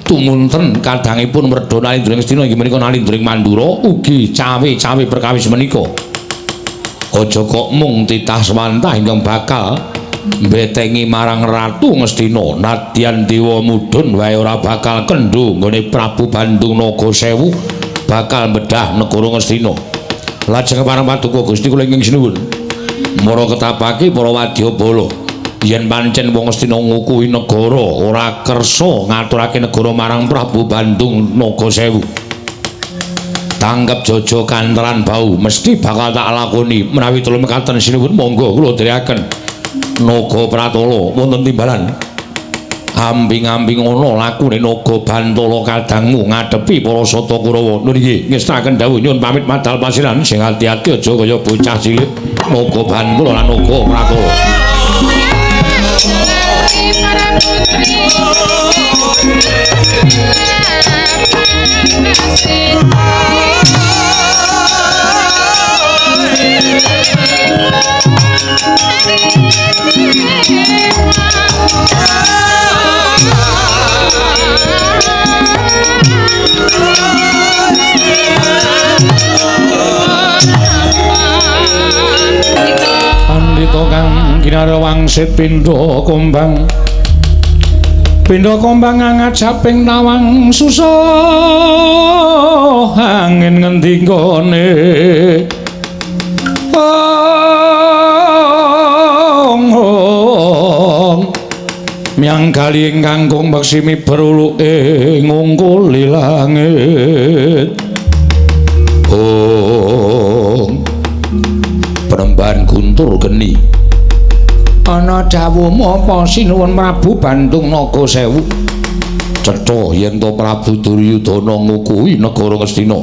Tumunten kadangipun mredha Nalindra Ngastina inggih menika Nalindra Mandura ugi cawe-cawe perkawis menika. Aja kok mung titah swantah ingkang bakal mbetengi marang Ratu Ngastina. Nadyan Dewa Mudun wae ora bakal kendho nggone Prabu Bandung Nagasewu bakal bedah negara Ngastina. Lajeng parang paduka Gusti kula ingkang sinuwun. Mara ketapake para wadyabala yen pancen wong Astina ngukuhi negara ora kersa ngaturake negara marang Prabu Bandung Nagasewu. Tanggap jaja kanteran bau mesti bakal tak lakoni menawi tulung mekaten sinuwun monggo kula dherekaken Naga Pratala wonten timbalan. Ambing-ambing ana lakune Naga Bantala kadangmu ngadepi para Sata Kurawa. Nun nggih ngestaken dawuh nyuwun pamit madal pasiran sing ati-ati aja kaya bocah cilik. Naga Bantala lan Naga Pratala. Pandhita kang kinara wangsit pindha kombang angat saping tawang susah angin ngendikane miang kali ingkang beksimi beruluke ngungkuli langit Penembahan Guntur Geni ana dawuh apa sinuwun Prabu Bandung Nagasewu cetha yen to Prabu Duryudana ngukuhi negara Ngastina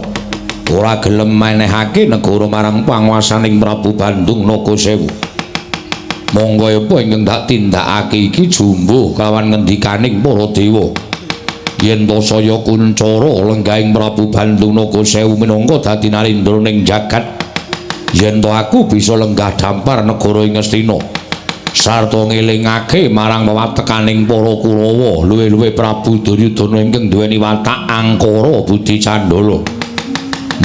ora gelem menehake negara marang panguwasaning Prabu Bandung Nagasewu monggo apa ingkang tak tindakake iki jumbuh kelawan ngendikaning para dewa yen to saya kuncara lenggahing Prabu Bandung Nagasewu minangka dadi narendraning jagat yen to aku bisa lenggah dampar negara ing Ngastina sarta ngelingake marang wewatekaning para Kurawa luwih-luwih Prabu Duryudana ingkang duweni watak angkara budi candala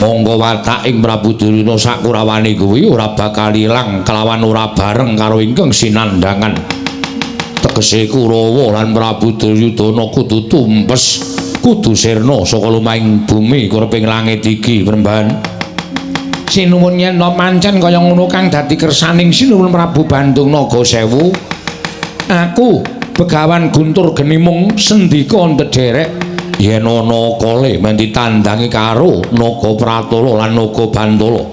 monggo wataking Prabu Duryudana sakurawane kuwi ora bakal ilang kelawan ora bareng karo ingkang sinandhangan tegese Kurawa lan Prabu Duryudana kudu tumpes kudu sirna saka lumahing bumi kureping langit iki Penembahan sinuwun yen pancen kaya ngono kang dadi kersaning sinuwun Prabu Bandung Nagasewu aku Begawan Guntur Geni mung sendika ndederek yen ana kale men ditandangi karo Naga Pratala lan Naga Bantala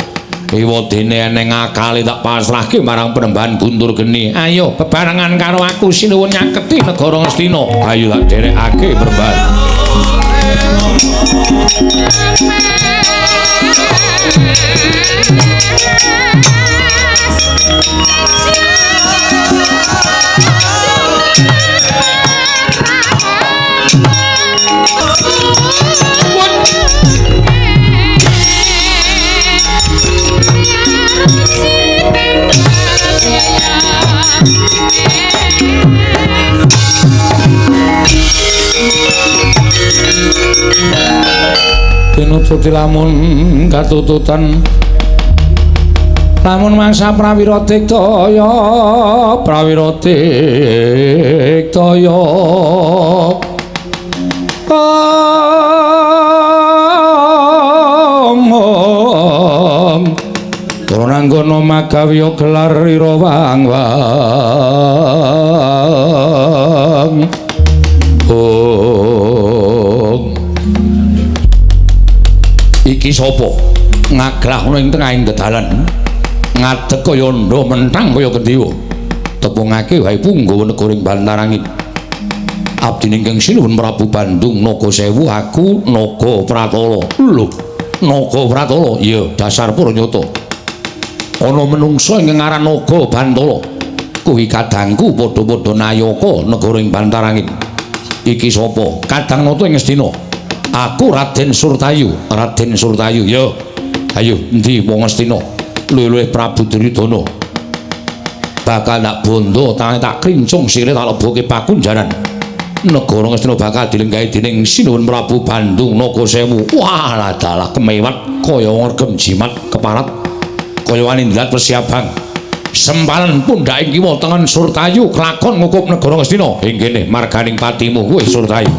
ewadene eneng akale tak pasrahke marang Penembahan Guntur Geni ayo bebarengan karo aku sinuwun nyaketi negara Ngastina ayo tak derekake Penembahan Tinututi lamun katututan lamun mangsa prawira diktaya Ranggana magawiya gelar ira wang-wang iki sapa ngagrah ana ing tengahing dedalan ngadeg kaya ndha mentang kaya kendewa tepungake wae punggawa negara ing Bantarangin abdi ingkang sinuwun Prabu Bandung Nagasewu aku Naga Pratala lho Naga Pratala iya dasar Pranyata ana menungsa ingkang aran Naga Bantala kuwi kadangku padha-padha nayaka negara ing Bantarangin iki sapa kadang nata ing Ngastina aku Raden Surtayu ya ayo endi wong Ngastina luwih-luwih Prabu Duryudana bakal tak bondo tangan tak krincung sirih tak leboke pakunjaran negara Ngastina bakal dilenggahi dening sinuwun Prabu Bandung Nagasewu wah dalah kemewat kaya ngregem jimat keparat kaya wanindrat persiapan sempalan pundhaking kiwa tengen Surtayu kelakon ngukup negara Ngastina ing kene marganing patimu kowe Surtayu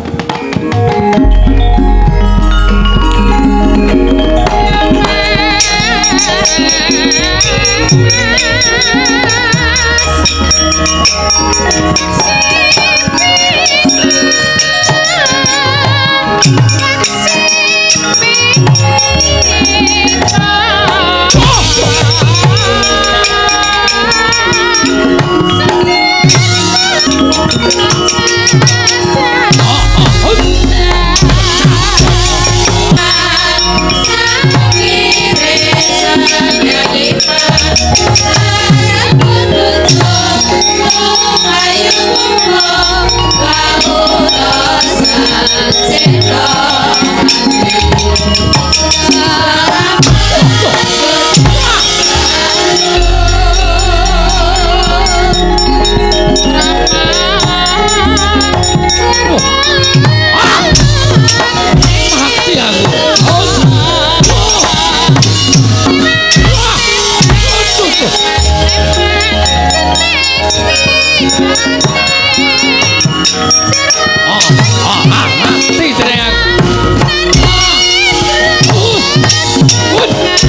Mati jeneng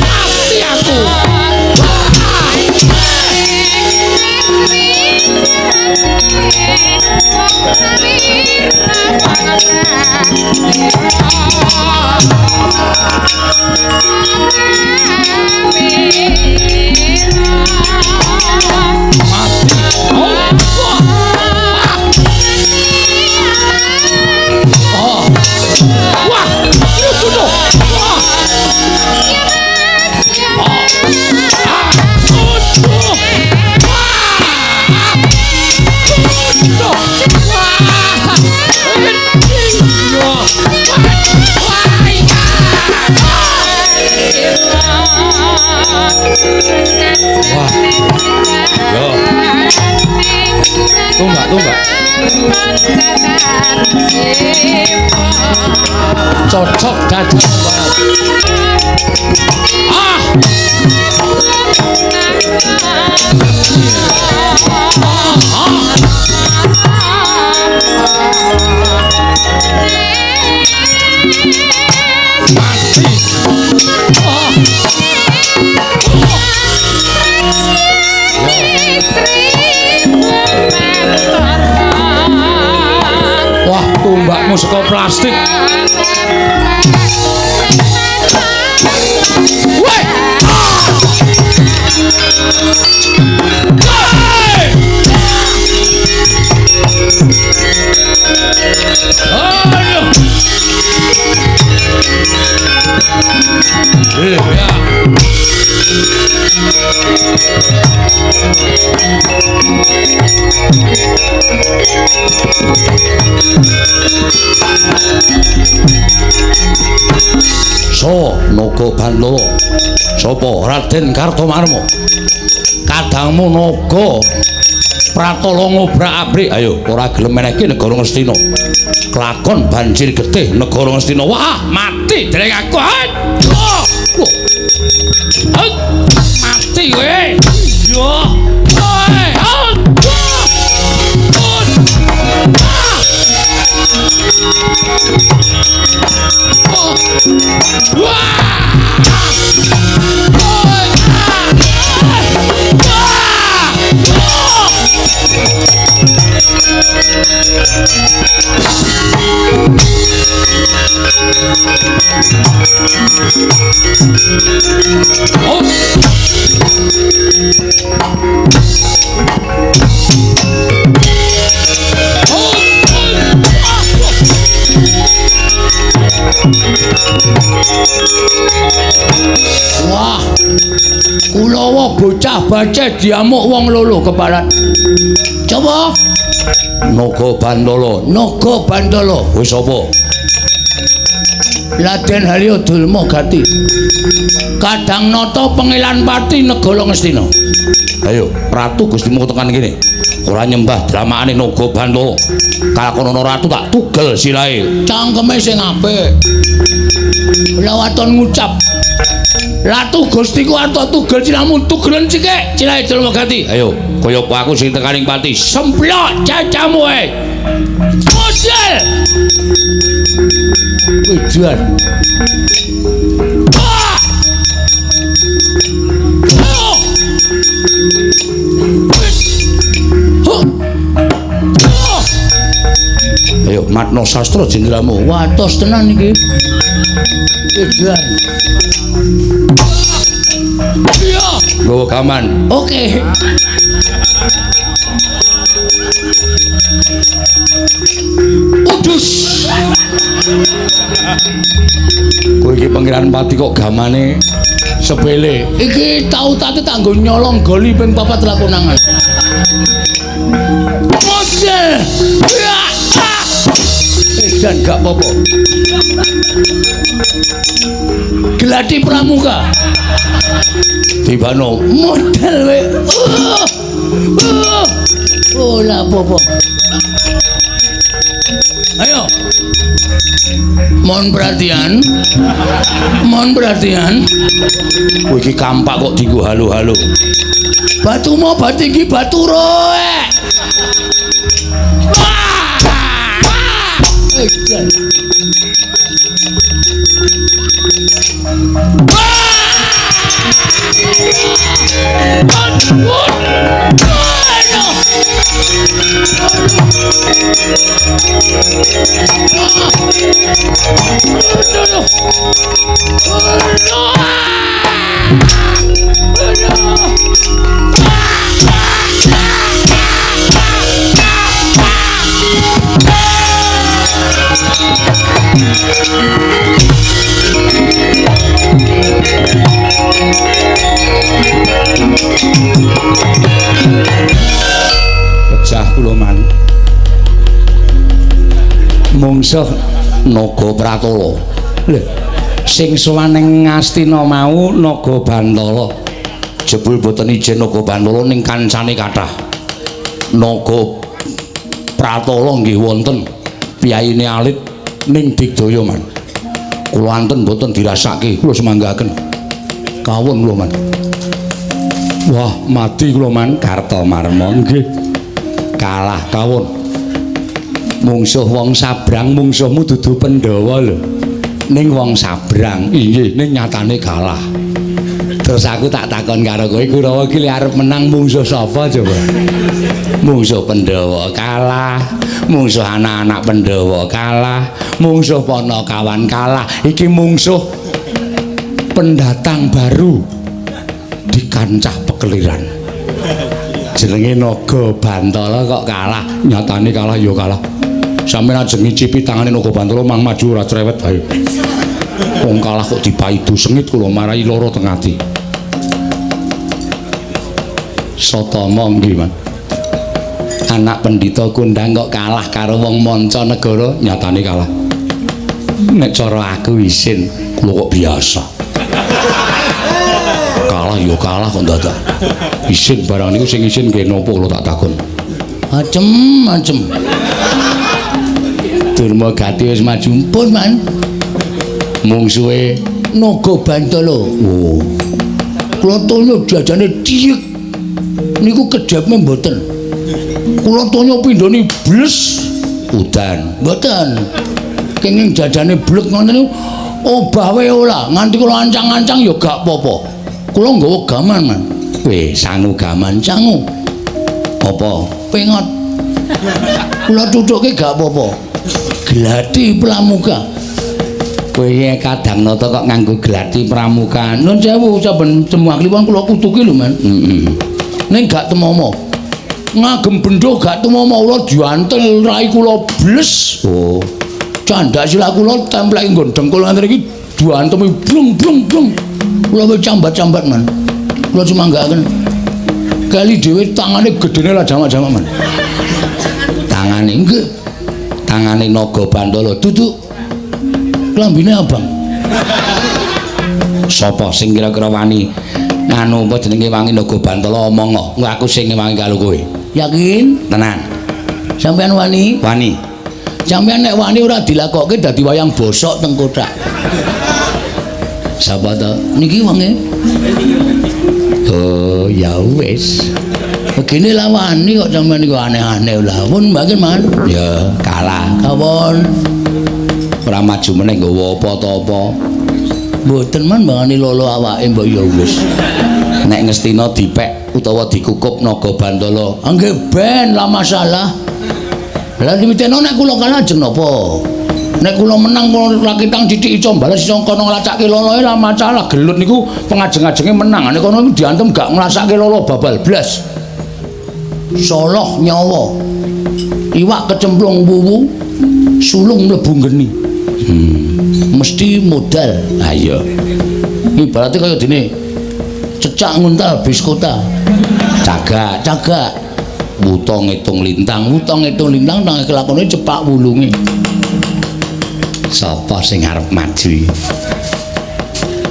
mati aku. Tunggak. Cocok dadi wah, tumbakmu saka plastik. So Naga Bandala sapa Raden Kartomarma kadangmu naga pratala ngobrak-abrik ayo ora gelem menehke negara Ngastina kelakon banjir getih negara Ngastina wah mati dereng aku mati kowe yo wah Kulawa bocah bacet diamuk wong lolo kepalan coba Naga Bandala wis apa Raden Haryadulma Gati Kadang Nata Pengilan Pati negara Ngastina ayo Ratu Gustimu tekan kene ora nyembah dramaane Naga Bandala kalakonono ratu tak tugel silahe cangkeme sing apik lawaton ngucap Ratu Gustiku arep tugel cilamu tugelen cikek cilahe Dulma Gati ayo kaya aku sing tekaning pati semplok cacamu ae model Wedan ayo matno sastra jendramu watos tenan iki Wedan iya gowo kaman oke udus kowe iki Pangeran Pati kok gamane sepele iki tau tate tak nggo nyolong goli ping 4 lakonangan model dan gak apa-apa Gladi Pramuka tibano model we ora apa-apa ayo mohon perhatian kowe iki kampak kok dienggo halo-halo Batu mau tinggi batu roe. Pecah kula man. Mungsuh Naga Pratala. Lho, sing sowan ning Ngastina mau Naga Bantala. Jebul boten ijen Naga Bantala ning kancane kathah. Naga Pratala nggih wonten piyayine alit ning Digdaya man. Kula anten boten dirasake, kula semanggaken. Kawon kula man. Wah, mati kula man Kartamarma nggih. Kalah kawon. Mungsuh wong sabrang, mungsuhmu dudu Pandhawa lho. Ning wong sabrang, inggih ning nyatane kalah. Terus aku tak takon karo kowe, Kurawa iki arep menang mungsuh sapa coba? Mungsuh Pandhawa kalah, mungsuh anak-anak Pandhawa kalah, mungsuh Panakawan kalah. Iki mungsuh pendatang baru di kancah pekeliran. Jenenge Naga Bantala kok kalah, nyatane kalah ya kalah. Sampeyan ajeng ngicipi tangane Naga Bantala mang maju ora cerewet bae. Wong kalah kok dipaidu sengit kula marai lara teng ati. Satama nggih, Man. Anak pendhita kondang kok kalah karo wong mancanegara, nyatane kalah. Nek cara aku isin, kula kok biasa. Kalah ya kalah kok dadak. Isin barang niku sing isin nggih napa kula tak takon. Macem-macem. Durma Gati wis maju pun, Man. Mungsuhe Naga Bantala. Oh. Kula tonya jajane diek. Niku kedhepne mboten. Kula tonya pindhane bles udan. Mboten. Kenging jajane blek ngoten niku obah wae ora, nganti kula ancang-ancang ya gak apa-apa. Kula nggawa gaman, Man. Weh, sangu gaman cangu. Apa? Pengot. Kula tutuke gak apa-apa. Glati pramuka. Kowe kadang nata kok nganggo glati pramuka. Nun sewu saben semua kliwon kula kutuki lho, Man. Ning gak temomo. Ngagem bendho gak temomo kula diantel rai kula bles. Oh. Candak sila kula templeke nggon dengkul nganten iki diantemi blung. Kula wis cambat-cambat, Man. Kula sumanggaken. Kali dhewe tangane gedene lah jamak-jamak, Man. Tangane nggih. Tangane Naga Bantala duduk. Klambine abang. Sapa sing kira-kira wani nganu apa jenenge wangi Naga Bantala omong kok. Engko aku sing wangi karo kowe. Yakin? Tenan. Sampeyan wani? Wani. Sampeyan nek wani ora dilakokke dadi wayang bosok teng kothak. Sapa to? Niki wonge. Oh, ya wis. Begini lah wani kok sampeyan niku aneh-aneh lah. Pun mboten, Man. Ya, kalah. Kawon. Ora maju meneh nggawa apa ta apa. Mboten, Man, mbangani lolo awake mbok ya wis. Nek Ngastina dipek utawa dikukup Naga Bantala, nggih ben lah masalah. Lah dimiteno nek kula kalah ajeng napa? Nek kula menang kula rakitang didik iso bales iso kono nglacake loloe lah masalah. Gelut niku pengajeng-ajenge menang. Nek kono diantem gak nglasake lolo babal blas. Soloh nyawa. Iwak kecemplung wuwu, sulung mlebu geni. Mesti modal. Ayo. Ibaratnya kaya dene cecak nguntal bis kota. Cagak. Wuta ngitung lintang tangi kelakone cepak wulunge. Sapa sing arep maju?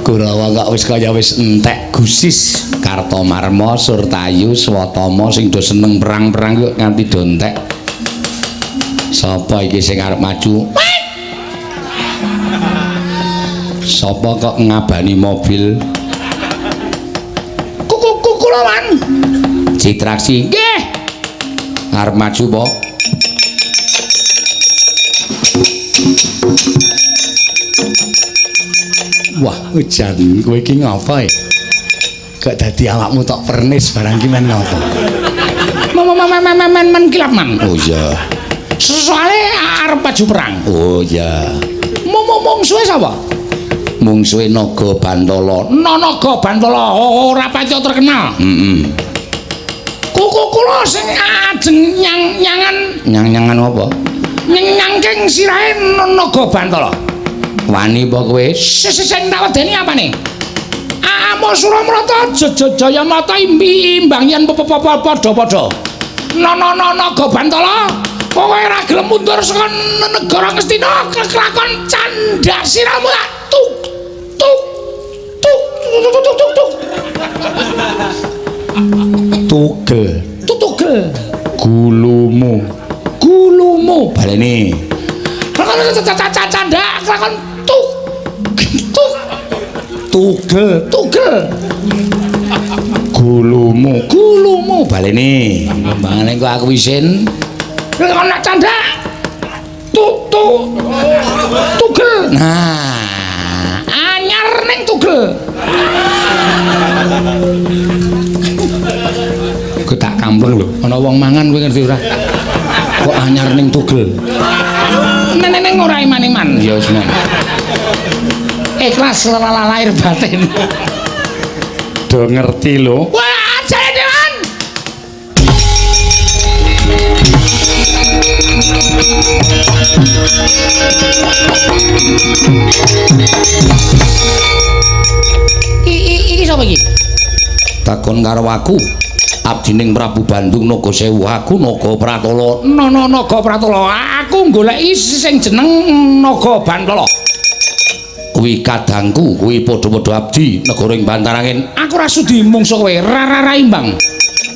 Kurawa kok wis kaya wis entek gusis Kartamarma, Surtayu, Swatama sing do seneng perang-perang kok nganti do entek. Sapa iki sing arep maju? Sapa kok ngabani mobil? Kukulawan. Citraksi nggih arep maju po wah ujan kowe iki ngapa gak dadi awakmu tok pernis barang ki men ngapa men kilap man oh iya soalnya arep maju perang oh iya mungsuhe sapa mungsuhe Naga Bantala Naga Bantala ora pancen terkenal kuku kula sing ajeng nyang-nyangan apa nyangking sirahe Naga Bantala wani apa kowe sing tak wedeni apane Amo Suramrata Jayamata imbang yen padha-padha Naga Bantala kowe ora gelem mundur saka negara Ngastina kelakon candhak siramu tuk tugel gulumu baleni candhak kelakon tugel gulumu baleni mangane kok aku isin ana candhak tugel nah anyar ning tugel kok tak kampleng lho ana wong mangan kowe ngerti ora kok anyar ning tugel neneng ora iman-iman ya wis ikhlas lahir batin do ngerti lho wah jaya dewan iki sapa iki takon karo aku abdining Prabu Bandung Naga Sewu aku Naga Pratala Naga Pratala aku goleki sing jeneng Naga Bantala kuwi kadangku kuwi padha-padha abdi negara ing Bantarangin aku ora sudi mungsuh kowe rara imbang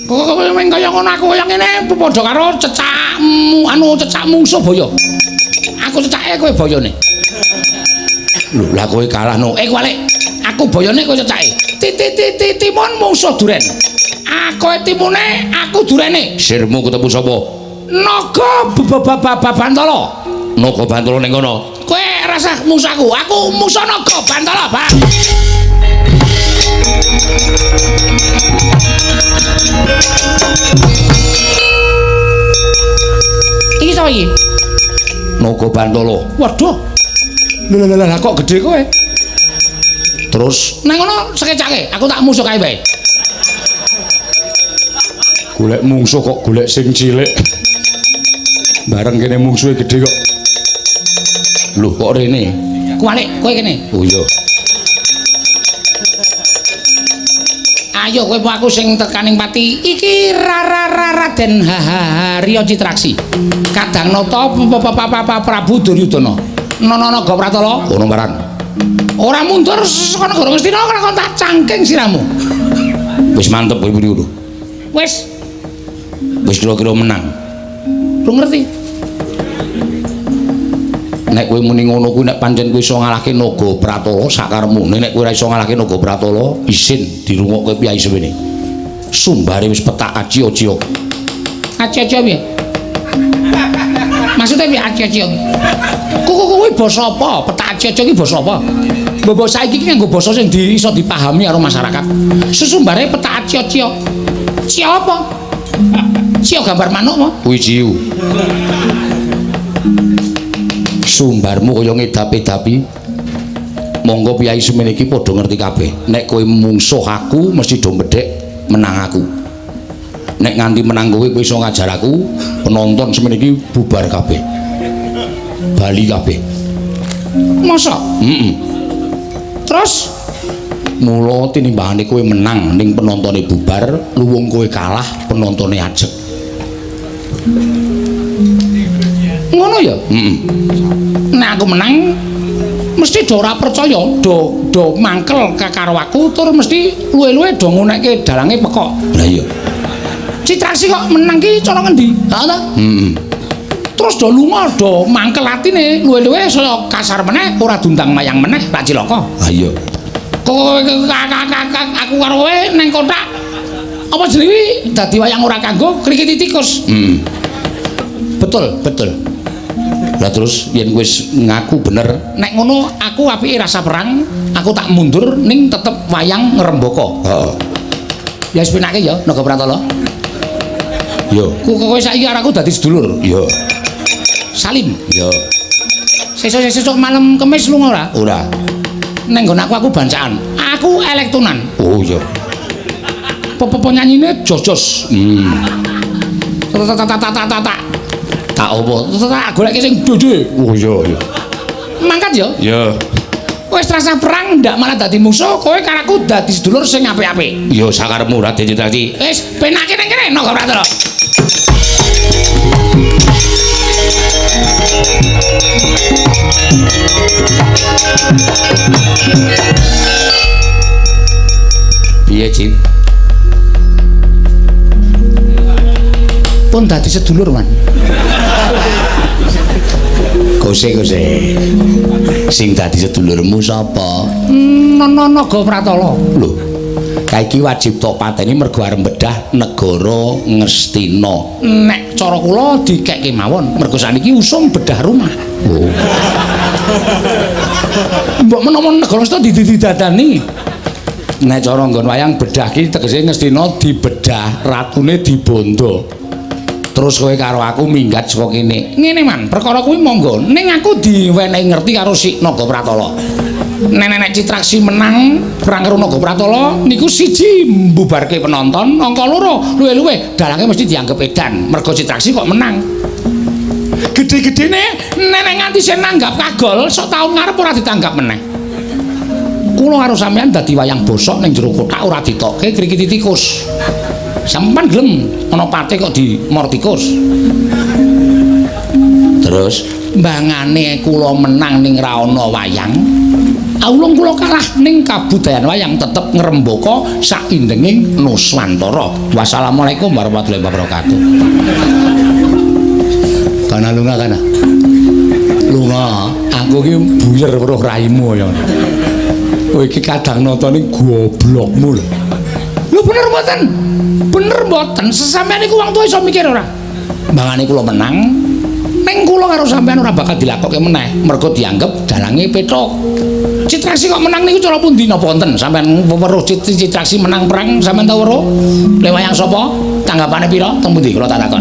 kowe meng kaya ngono aku kaya ngene padha karo cecakmu cecak mungsuh boyo aku cecake kowe boyone lho lah kowe kalah no kualik aku boyone kowe cecake timun mungsuh duren aku timune aku durene sirmu ketemu sapa Naga Bantala Naga Bantala ning kono kowe rasa musuh aku musuh Naga Bantala Pak iki sapa iki Naga Bantala waduh lha kok gede kowe terus nang ngono sekecake aku tak musuh kae bae golek mungsuh kok golek sing cilik bareng kene mungsuhe gede kok lho kok rene kualik kowe kene oh iya ayo kowe aku sing tekaning pati iki Raden Harya Citraksi kadang nata Prabu Duryudana Naga Pratala ono barang ora mundur saka negara Ngastina kok tak cangking siramu wis mantep kowe ngono wis kira-kira menang lu ngerti nek kowe muni ngono kuwi nek pancen kowe iso ngalahke Naga Pratala sakarepmu nek kowe ora iso ngalahke Naga Pratala isin dirungokke piyai suwene sumbare wis petak aci-aci piye maksudnya piye aci-aci kuwi basa apa petak aci-aci iki basa apa mbok saiki iki nganggo basa sing iso dipahami karo masyarakat susumbare petak aci-aci cio apa cio gambar manuk apa kuwi ciu sumbarmu kaya ngedapi-dapi monggo piyai semene iki padha ngerti kabeh nek kowe mungsuh aku mesti do medhek menang aku nek nganti menang kowe iso ngajar aku penonton semene iki bubar kabeh bali kabeh masa terus mula tinimbangane kowe menang ning penontone bubar luwung kowe kalah penontone ajeg ngono ya nek aku menang mesti do ora percaya do mangkel karo aku tur mesti luwe-luwe do ngunekke dalange pekok lah iya Citraksi kok menang ki cara ngendi ha ta terus do lunga do mangkel atine luwe-luwe saya kasar meneh ora dundang mayang meneh tak cilaka ha iya kok aku karo kowe nang kotak Apa jenenge dadi wayang ora kanggo krikiti tikus? Betul, betul. Lah terus yen wis ngaku bener, nek ngono aku apike rasa perang, aku tak mundur ning tetep wayang ngrembaka. Heeh. Ya wis penake ya Naga Pratala. Yo, kowe saiki karo aku dadi sedulur. Yo. Salim. Yo. Sesuk malam Kemis lunga ora? Ora. Neng nggon aku bancaan. Aku elektonan. Oh iya. Apa nyanyine jos-jos. Tak apa? Tak goleke sing dhewe. Oh iya. Mangkat ya? Ya. Wis rasa perang ndak malah dadi musuh, kowe karo aku dadi sedulur sing apik-apik. Ya sakarepmu Raden Citraksi. Wis penake ning kene Naga Pratala. Piye, Cip? Pun dadi sedulur, Man. Kose. Sing dadi sedulurmu sapa? Naga Pratala. Lho. Kaiki wajib tok pateni mergo arep bedah negara Ngastina. Nek cara kula dikekke mawon, mergo saniki usum bedah rumah. Oh. Mbok menawa negara Ngastina didadani. Nek cara nggon wayang bedah ki tegese Ngastina dibedah, ratune dibondo. Terus kowe karo aku minggat saka kene. Ngene man, perkara kuwi monggo. Ning aku diwenehi ngerti karo si Naga Pratala. Nek Citraksi menang perang karo Naga Pratala niku siji mbubarke penonton, angka loro luwe-luwe dalange mesti dianggep edan. Mergo Citraksi kok menang. Gede-gedene nek nganti sing nanggap kagol, sok taun ngarep ora ditanggap meneh. Kula karo sampean dadi wayang bosok ning jero kotak ora ditokke krikiti tikus. Sampeyan gelem ana pate kok di mortikus. Terus mbangane kula menang ning ra ana wayang. Aulung kula kalah ning kabudayan wayang tetep ngrembaka saindenging Nuswantara. Wassalamualaikum warahmatullahi wabarakatuh. Kana lunga kana. Lunga, aku ki buyer weruh raimu ya. Kowe iki kadang nonton goblokmu lho. Lho bener mboten? Bener mboten? Sesampeyan iku wong tuwa iso mikir ora? Mbangane kula menang, ning kula karo sampeyan ora bakal dilakokke meneh, mergo dianggep dalange petuk. Citraksi kok menang niku cara pundi napa wonten? Sampeyan weruh Citraksi menang perang, sampeyan tau weruh? Le wayang sapa? Tanggapane pira? Teng pundi kula tak takon.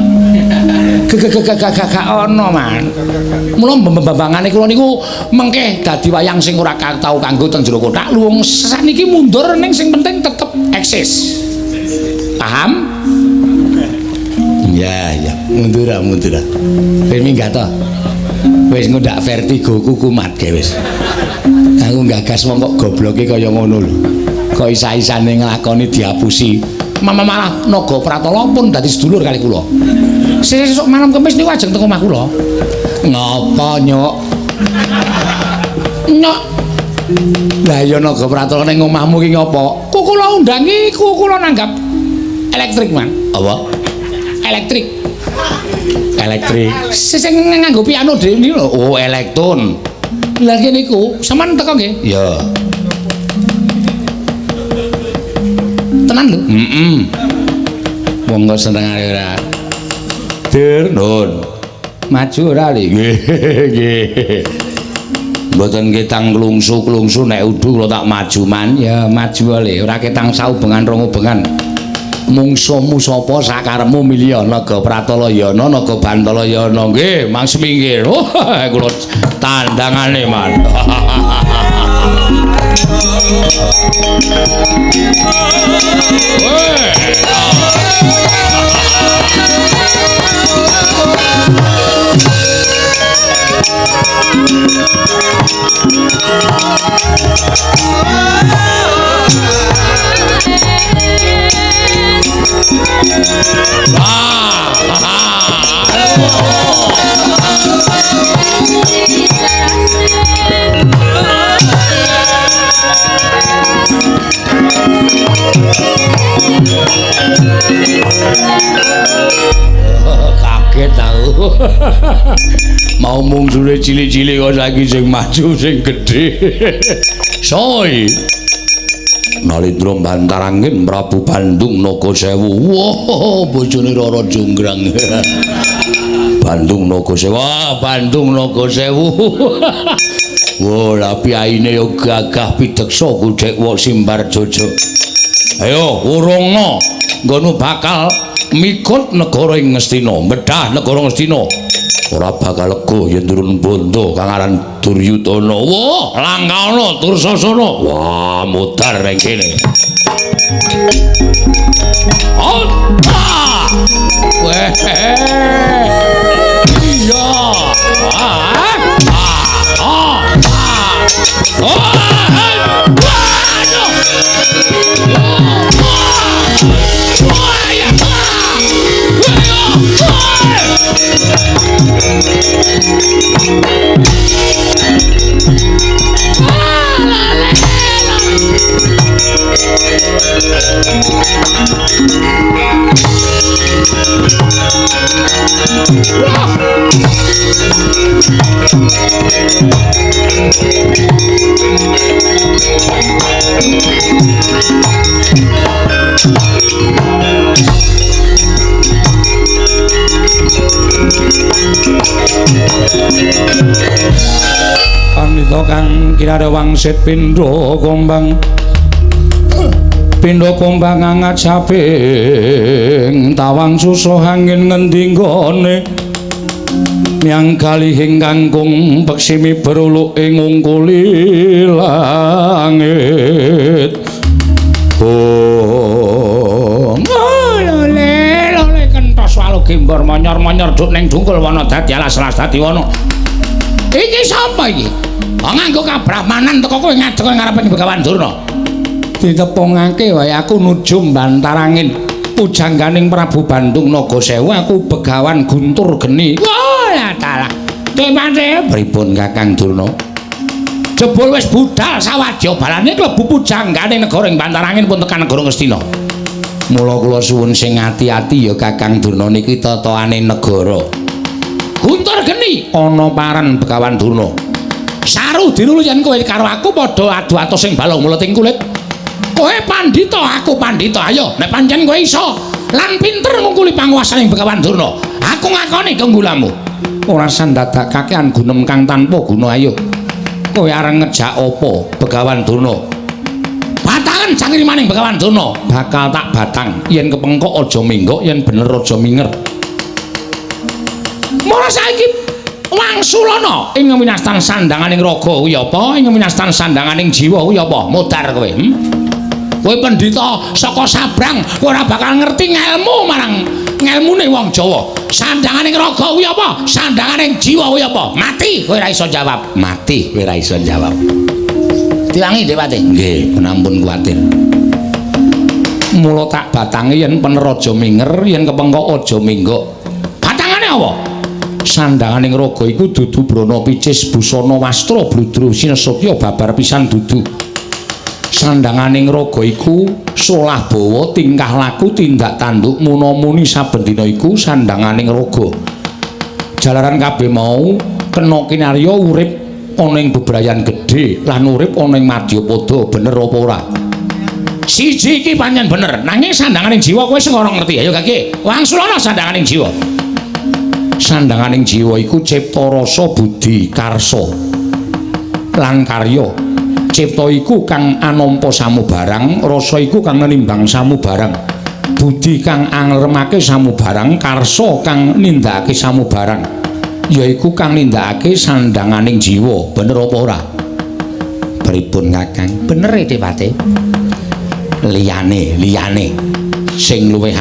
Gak ono, Man. Mula mbambangane kula niku mengke dadi wayang sing ora tau kanggo teng jero kotak, luwung saniki mundur ning sing penting tetep eksis. Paham? Ya, mundur. Wis minggat to. Wis ngundak vertigo kumat ge wis. Aku gagas wong kok gobloke kaya ngono lho. Kok isa-isane nglakoni diapusi. Malah Naga Pratala pun dadi sedulur kali kula. Sesuk malam Kemis niku ajeng teng omah kula. Ngapa, Nyuk? Nyuk. Lah ya Naga Pratala ning omahmu ki ngopo? Ku kula undangi, ku kula nanggap elektrik, Man. Apa? Elektrik. Sing nganggo piano dhewe niku lho. Oh, elektron. Lah kene niku sampean teko nggih? Ya. Tenan lho? Monggo senengane ora. Dur, nun. Maju ora li? Nggih. Mboten ketang klungsu nek udu kula tak maju man. Ya maju le, ora ketang saubengan rong ubengan. Mungsuhmu sapa sakarepmu milih Naga Pratala ya ana, Naga Bantala ya ana. Nggih, Mang Semingkir. Wah, kula tandangane man. Kaget aku. Mau mungsule cilik-cilik kok saiki sing maju sing gedhe. Soy. Nalindra Bantarangin Prabu Bandung Nagasewu. Wah, bojone Rara Jonggrang. Bandung Nagasewu. Wah, Bandung Nagasewu. Wah, lah piyaine yo gagah pideksa gudhek wong Simbar Jojo. Ayo, urungna nggono bakal mikut negara ing Ngastina, medhah negara Ngastina. Ora bakal lega yen turun bondo kang aran Duryudana. Wah, langkana Dursasana. Wah, mudhar ning kene. Ah! Weh. Iya. Pandhita kang kirada wangsit pindha kombang angat saping tawang susah angin ngendi nggone nyang kalihing kangkung peksimi beruluk ing ungkuli langit. Oh lole kenthos walu gimbor monyor-monyor duk ning dungkul wana dadi alas-alas dadi wana. Iki sapa iki? Wong nganggo kabrahmanan teko kowe ngadeg ngarepe Begawan Durna. Ditepungake wae aku nuju Bantarangin pujangganing Prabu Bandung Nagasewu aku Begawan Guntur Geni. Wah, dalah. Temane pripun Kakang Durna? Jebul wis budal sawadya balane klebu pujangganing negara ing Bantarangin pun tekan negara Ngastina. Mula kula suwun sing ati-ati ya Kakang Durna niki tataane negara. Guntur Geni ana paran Begawan Durna. Saru dirulu yen kowe karo aku padha adu atos sing balung muleting kulit. Kowe pandhita, aku pandhita. Ayo, nek pancen kowe iso lan pinter ngungkuli panguwasaning Begawan Durna, aku ngakoni kenggulamu. Ora sandadakake gunem kang tanpa guna. Ayo. Kowe areng ngejak apa Begawan Durna? Batangan cangrimaning Begawan Durna bakal tak batang. Yen kepengkok aja minggok, yen bener aja minger. Mula saiki wangsulana ing winastan sandanganing raga kuwi apa? Ing winastan sandanganing jiwa kuwi apa? Mudhar kowe. Kowe pendhita saka Sabrang ora bakal ngerti ngelmu marang ngelmune wong Jawa. Sandanganing raga kuwi apa? Sandanganing jiwa kuwi apa? Mati kowe ora iso jawab. Mati kowe ora iso jawab. Diwangi Dewate. Nggih, penampun kuwatir. Mula tak batangi yen pener aja minger, yen kepengkok aja minggok. Batangane apa? Sandanganing raga iku dudu brana picis busana wastra bludru sinesotya babar pisan dudu. Sandanganing raga iku solah bawa tingkah laku tindak tanduk munamuni saben dina iku sandanganing raga. Jalaran kabeh mau kena kinarya urip ana ing bebrayan gedhe lan urip ana ing Madyapada bener apa ora? Siji iki pancen bener, nanging sandanganing jiwa kowe sing ora ngerti. Ayo Kaki, wangsulana sandanganing jiwa. Sandanganing jiwa iku cipta rasa budi karsa lan karya. Cipta iku kang anampa samubarang, rasa iku kang nimbang samubarang, budi kang anglemake samubarang, karsa kang nindakake samubarang, yaiku kang nindakake sandanganing jiwa. Bener apa ora? Pripun Kakang? Bener e Dewate. Liyane sing luwih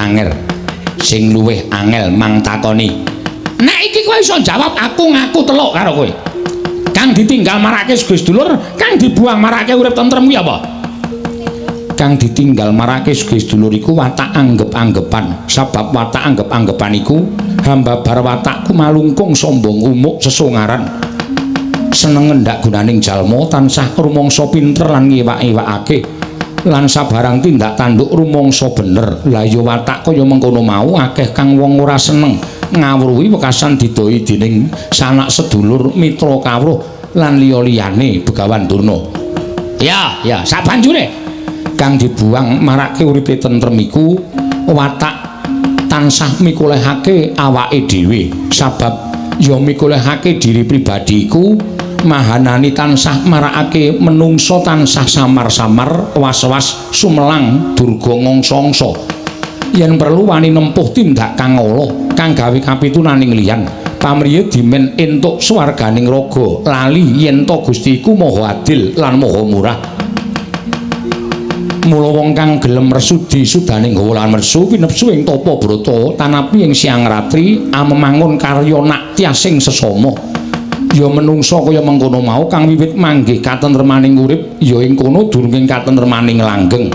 angel mang takoni. Nek iki kowe iso jawab, aku ngaku teluk karo kowe. Kang ditinggal marake Gusti Dulur, kang dibuang marake urip tentrem kuwi apa? Kang ditinggal marake Gusti Dulur iku watak anggep-anggepan. Sabab watak anggep-anggepan iku hambabar watakku malungkung sombong umuk sesungaran. Seneng ngendak gunaning jalma tansah rumangsa pinter lan ngiwak-iwakake. Lan sabarang tindak tanduk rumangsa bener. Lah ya watak kaya mengkono mau akeh kang wong ora seneng ngawruhi wekasan didoi dening sanak sedulur mitra kawruh lan liya-liyane Begawan Durna. Ya, sabanjure kang dibuang marake uripe tentrem iku watak tansah mikulehake awake dhewe sabab ya mikulehake diri pribadi iku mahanani tansah marakake menungso tansah samar-samar was-was sumelang durga ngongso-ngso yen perlu wani nempuh tindak kang ala kang gawe kapitunaning liyan pamriye dimen entuk swarganing raga lali yen to Gusti iku maha adil lan maha murah. Mula wong kang gelem resudi sudaning gawa lan mersu pinepsu ing tapa brata tanapi ing siang ratri amemangun karya naktia sing sesama. Ya menungsa kaya mengkono mau kang wiwit manggih katentremaning urip ya ing kono durunging katentremaning langgeng.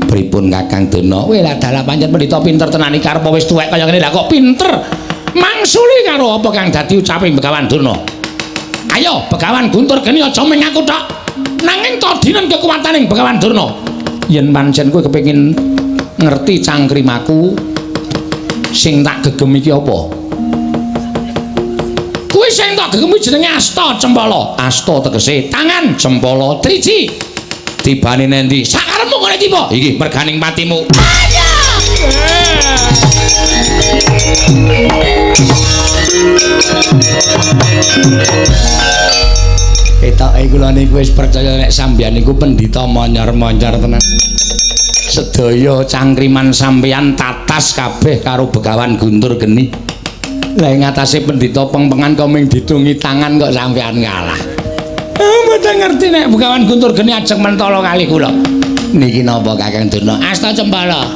Pripun Kakang Dana? Weh lah dalah pancen pendhita pinter tenan iki arep wis tuwek kaya ngene lah kok pinter. Mangsuli karo apa kang dadi ucaping Begawan Durna? Ayo Begawan Guntur Geni aja mung aku tok. Nanging to dinen kekuwataning Begawan Durna. Yen pancen kowe kepengin ngerti cangkrimaku sing tak gegem iki apa? Kuwi sing tak gegem jenenge Asta Cempala. Asta tegese tangan, Cempala triji. Tibane nendi? Sakarepmu kene tiba. Iki merganing patimu. Ayo! Ketoke kula niku wis percaya nek sampeyan niku pendhita monyor-monyor tenan. Sedaya cangkriman sampeyan tatas kabeh karo Begawan Guntur Geni. Lah ing atase pendhita pengpengan kok ming ditungi tangan kok sampeyan ngalah. Mboten ngerti nek Begawan Guntur Geni ajeng mentala kali kula. Niki napa Kakang Durna? Asta Cempala.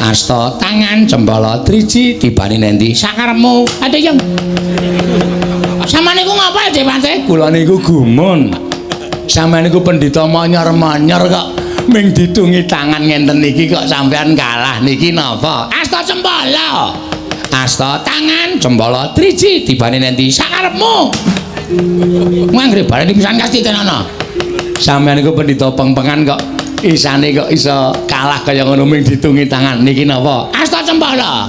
Asta tangan Cempala triji tibane nendi? Sakarepmu. Ada yang sama niku ngapa Depate? Kula niku gumun. Sampeyan niku pendhita monyor-monyor kok ming ditungi tangan ngenten iki kok sampeyan kalah niki napa? Asta Cempala. Asta tangan Cempala triji tibane nendi? Sakarepmu. Manggre bareng pisan kasti tenana. Sampeyan niku pendhita pengpengan kok isane kok iso kalah kaya ngono ming ditungi tangan niki napa? Asta Cempala.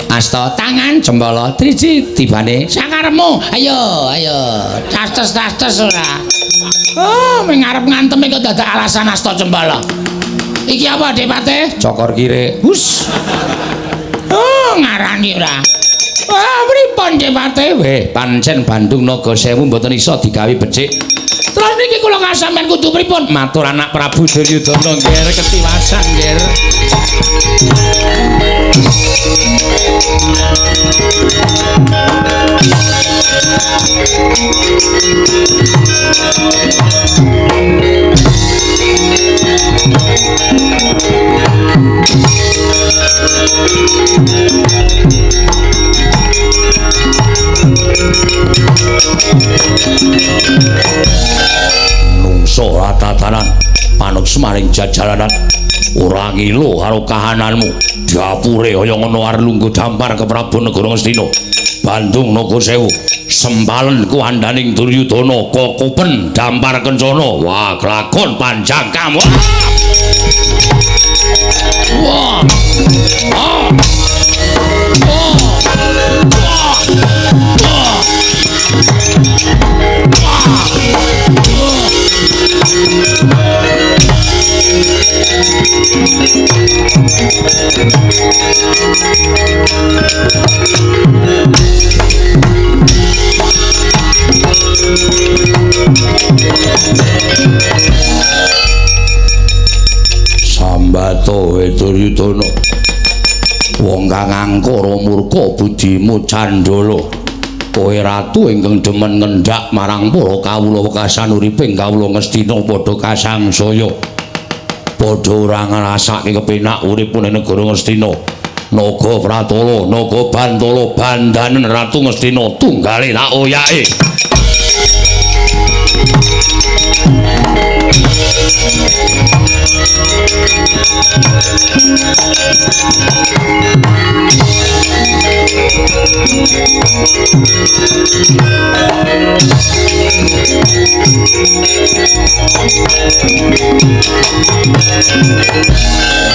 Asta tangan Cempala triji tibane sakarepmu. Ayo, ayo. Tastes ora. Oh, ming arep ngantemi kok dadak alasan Asta Cempala. Iki apa, Depate? Cokor kire. Hus. Oh, ngarani ora. Wah, pripun Depate? Weh, pancen Bandung Nagasewu mboten iso digawe becik. Terus niki kula ngasampean kudu pripun? Matur anak Prabu Duryudana nggih ketiwasan nggih. Nungso ratatanan manut semaring jajalanan ora ngilo karo kahananmu diapure kaya ngono arep lungguh dampar ke Prabu Negara Ngastina Bandung Nagasewu sempalen kuandaning Duryudana kokopen dampar kencana wah kelakon panjang kamu wah wah Sambato Duryudana wong kang angkara murka budimu candala kowe ratu ingkang demen ngendhak marang para kawula wekasan uriping kawula Ngastina padha kasangsaya padha ora ngrasake kepenak uripune negara Ngastina naga pratala naga bantala bandanen ratu Ngastina tunggale tak oyake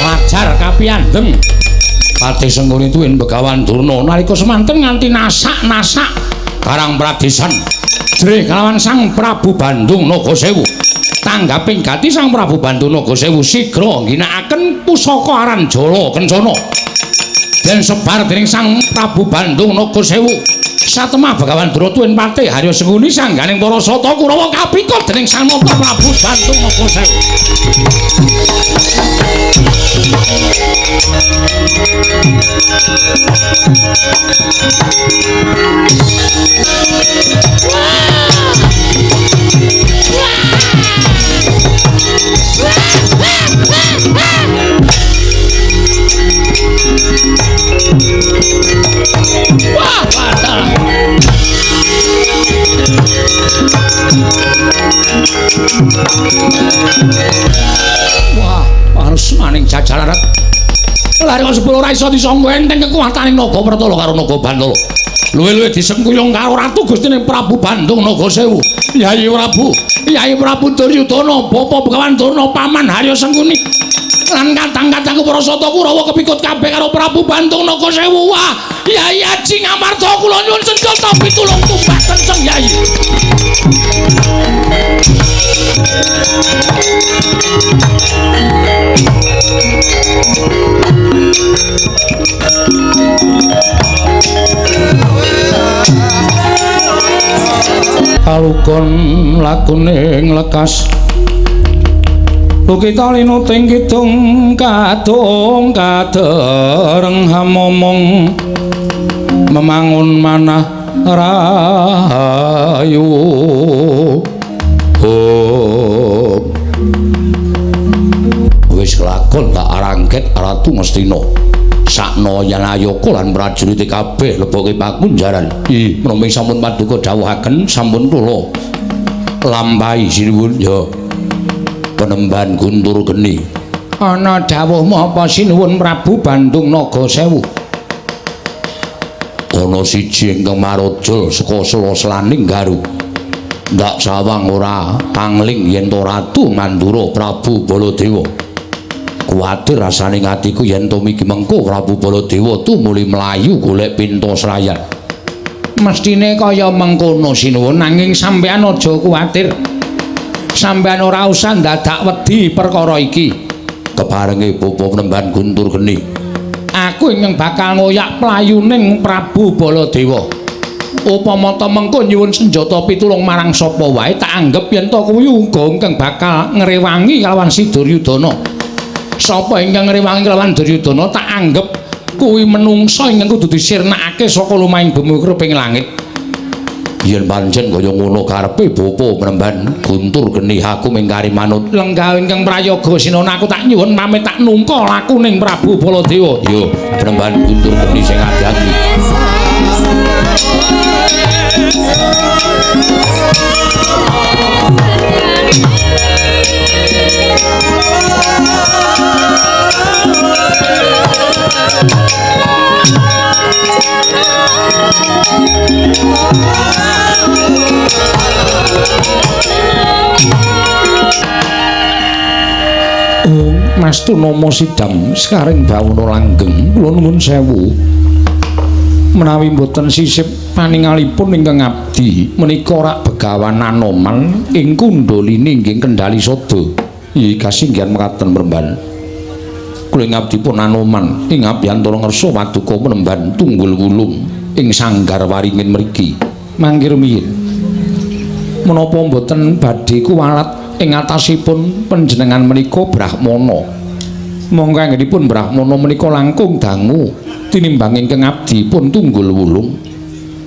Lajar kapiandeng Patih Sengguni tuwin Begawan Durna nalika semanten nganti nasak-nasak karang pradesan jere kalawan Sang Prabu Bandung Nagasewu tanggaping gati Sang Prabu Banduna Sewu sigra ngginakaken pusaka aran Jala Kencana den sebar dening Sang Prabu Banduna Sewu satemah Begawan Dratuwin Patih Harya Sengkuni sangganing para sata Kurawa kapikut dening Sang Nata Prabu Banduna Sewu. Wah, padahal wah, harus maning jajaran lari kok sepuluh ora iso disangga enteng kekuwataning naga Wertala karo naga Bantala luwih-luwih disengkuyung karo Ratu Gustining Prabu Bandung Sewu. Yai Prabu Duryudana Bapa Begawan Durna Paman Harya Sengkuni lan kadang-kadang para sata Kurawa kepikut kabeh karo Prabu Bandung Sewu. Wah, Yai Aji Ngamarta kula nyuwun senjata pitulung tumbak kenceng Yai. Alukon lakuning lekas Luki talino ting kidung kadung kadereng hamomong memangun manah rahayu wis lakon tak arangket Ratu Ngastina sakno yanayaka lan prajurit kabeh leboke pakunjaran menawi sampun paduka dawuhaken sampun kula lampahi sinuwun ya Penemban Guntur Geni ana dawuhmu apa sinuwun Prabu Bandung Sewu. Ana siji ingkang marajul saka sela-selaning Garu ndak sawang ora pangling yen to Ratu Mandura Prabu Baladewa kuwatir rasane atiku yen to miki mengko Prabu Baladewa tumuli mlayu golek pinta srayan. Mestine kaya mengkono sinuwun nanging sampean aja kuwatir. Sampean ora usah dadak wedi perkara iki. Keparenge Bapa Penemban Guntur Geni. Aku ingkang bakal ngoyak playuning Prabu Baladewa. Upama ta mengko nyuwun senjata pitulung marang sapa wae tak anggep yen to kuwi uga ingkang bakal ngrewangi kalawan si Duryudana. Sapa ingkang ngrewangi kalawan Duryudana tak anggep kuwi menungsa ingkang kudu disirnakake saka lumahing bumi kreping langit. Yen pancen kaya ngono karepe Bapa Penemban Guntur Geni aku mingkari manut lenggah ingkang prayoga sinana aku tak nyuwun pamit tak nungka lakuning Prabu Baladewa. Yo Penemban Guntur Geni sing ati-ati. Mas Tunama Sidam sekaring bawana langgeng kula nuwun sewu menawi mboten sisip paningalipun ingkang abdi menika rak Begawan Anoman ing kundhalini inggih kendhali sada iki kasinggihan mekaten Penemban kula ngabdipun Anoman ing abiyantara ngersa paduka Penemban Tunggul Wulung ing Sanggar Waringin mriki mangke rumiyin menapa mboten badhe kuwalat ing atasipun panjenengan menika Brahmana. Monggo anggenipun Brahmana menika langkung dangu tinimbang ingkang abdi pun Tunggul Wulung.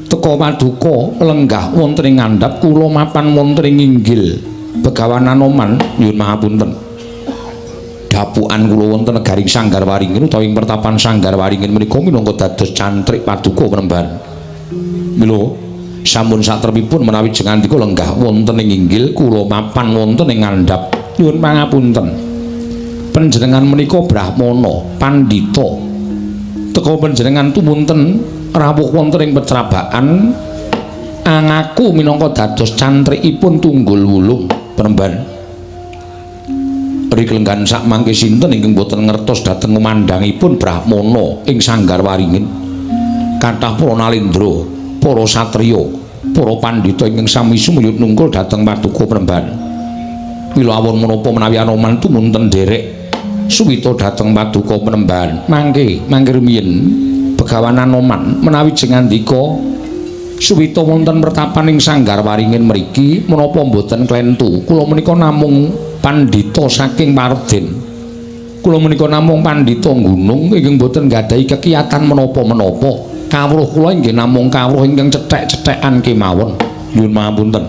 Teka paduka lenggah wonten ing ngandhap kula mapan wonten ing inggil Begawan Anoman nyuwun pangapunten. Dapukan kula wonten negaring Sanggar Waringin utawi ing pertapan Sanggar Waringin menika minangka dados cantrik paduka Penemban. Mila sampun satrepipun menawi jengandika lenggah wonten ing inggil kula mapan wonten ing ngandhap nyuwun pangapunten panjenengan menika Brahmana pandhita teka panjenengan tumunten rawuh wonten ing pecrabakan angaku minangka dados cantrikipun Tunggul Wulung Penemban riki lenggan sak mangke sinten ingkang boten ngertos dhateng kumandhangipun Brahmana ing Sanggar Waringin kathah para nalendra para satriya para pandhita ingkang sami sumuyut nungkul dhateng paduka Penemban Mila awon menapa menawi Anoman tumunten derek suwita dhateng Paduka Penembahan. Mangke rumiyin Begawan Anoman menawi jengandika suwita wonten pertapan ing Sanggar Waringin mriki menapa mboten klentu. Kula menika namung pandhita saking Pardin. Kula menika namung pandhita gunung ingkang boten nggadahi kekiyatan menapa-menapa. Kawruh kula inggih namung kawruh ingkang cethek-cethekan kemawon. Nyuwun pangapunten.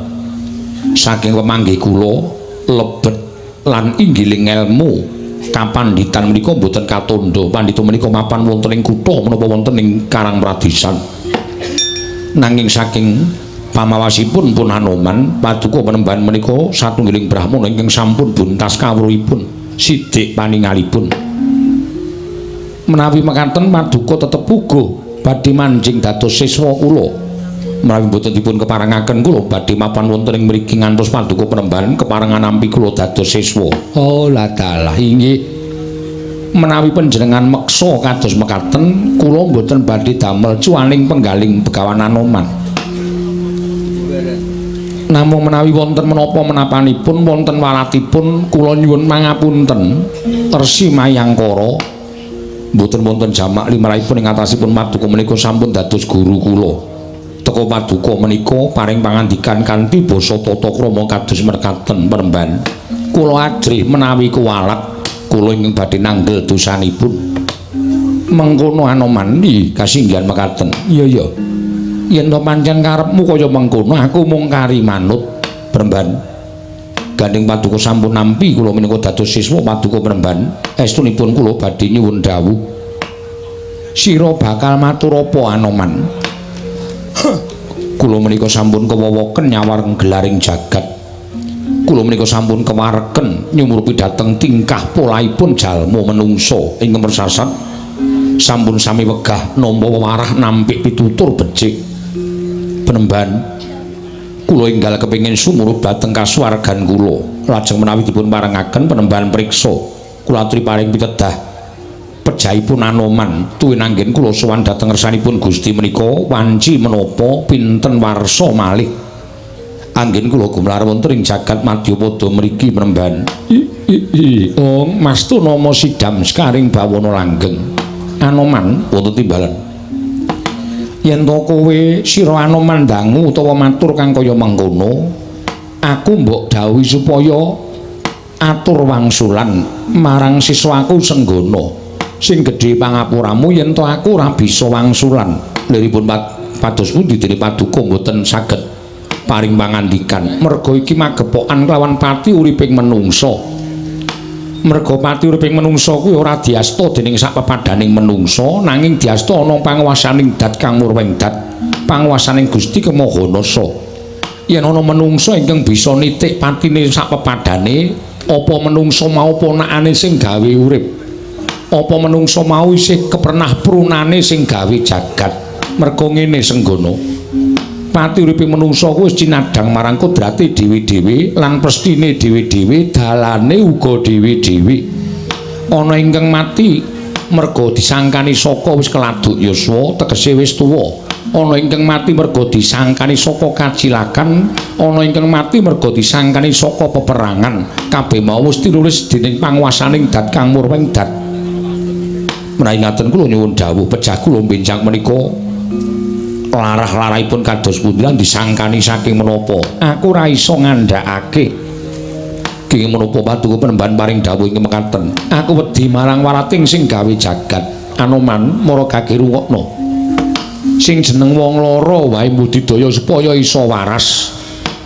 Saking pemanggih kula lebet lan inggiling ilmu kapandhitan menika boten katandha. Pandhita menika mapan wonten ing kutha menapa wonten ing Karang Pradisan. Nanging saking pamawasipun pun Anoman Paduka Penembahan menika satunggiling brahmana ingkang sampun buntas kawruhipun sithik paningalipun. Menawi mekaten Paduka tetep uga badhe manjing dados siswa kula. Menawi boten dipun keparengaken kula badhe mapan wonten ing mriki ngantos Paduka Penembahan keparengan nampi kula dados siswa. Oh la dalah inggih. Menawi panjenengan meksa kados mekaten kula boten badhe damel cuaning penggaling Begawan Anoman. Namung menawi wonten menapa menapanipun wonten walatipun kula nyuwun mangapunten Resi Mayangkara mboten wonten jamak limrahipun ing atasipun Paduka menika sampun dados guru kula. Teka Paduka menika paring pangandikan kanthi basa tata krama kados mekaten Penembahan. Kula ajrih menawi kuwalat kula ingkang badhe nanggel dosanipun. Mengkono Anoman nggih kasinggihan mekaten. Iya. Yen to pancen karepmu kaya mengkono aku mung kari manut Penembahan. Gandeng Paduka sampun nampi kula menika dados siswa Paduka Penembahan. Estunipun kula badhe nyuwun dawuh. Sira bakal matur apa Anoman? Kula menika sampun kewawaken nyawareng gelaring jagat. Kula menika sampun kewareken nyumurupi dhateng tingkah polaipun jalma menungsa ingkang persasat. Sampun sami wegah nampa wewarah nampik pitutur becik. Penembahan kula enggal kepengin sumurup dhateng kasuwargan kula. Lajeng menawi dipun parengaken Penembahan priksa kula aturi paring pitedah pejahipun Anoman tuwin anggen kula sowan dhateng ngersanipun Gusti menika wanci menapa pinten warsa malih anggen kula gumelar wonten ing jagat Madyapada mriki Penembahan. Ong mastu nama sidam sekaring bawana langgeng. Anoman wonten timbalan. Yen to kowe sira Anoman dangu utawa matur kang kaya mengkono, aku mbok dawuhi supaya atur wangsulan marang siswaku Senggana. Sing gedhe pangapuramu yen to aku ora bisa wangsulan. Liripun pados pundi dene Paduka mboten saged paring pangandikan. Merga iki magepokan kelawan pati uriping menungsa. Merga pati uriping menungsa kuwi ora diasta dening sak pepadaning menungsa, nanging diasta ana panguwasaning Dat kang murweng Dat, panguwasaning Gusti Kemahanasa. Yen ana menungsa ingkang bisa nitik patine sak pepadane, apa menungsa mau ponakane sing gawe urip? Apa menungsa mau isih kepernah prunane sing gawe jagat? Merga ngene Senggana. Pati uripe menungsa kuwi wis cinadhang marang kodrate dhewe-dhewe lan prestine dhewe-dhewe, dalane uga dhewe-dhewe. Ana ingkang mati merga disangkani saka wis keladuk yuswa, tegese wis tuwa. Ana ingkang mati merga disangkani saka kacilakan, ana ingkang mati merga disangkani saka peperangan. Kabeh mau wis tinulis dening panguwasaning Dat kang murweng Dat. Menawi ngaten kula nyuwun dawuh pejah kula benjang menika larah-larahipun kados pundi lan disangkani saking menapa aku ora iso ngandhakake kenging menapa Paduka Penembahan paring dawuh ing mekaten aku wedi marang warating sing gawe jagat. Anoman mara gage rungokno sing jeneng wong lara wae mbudidaya supaya iso waras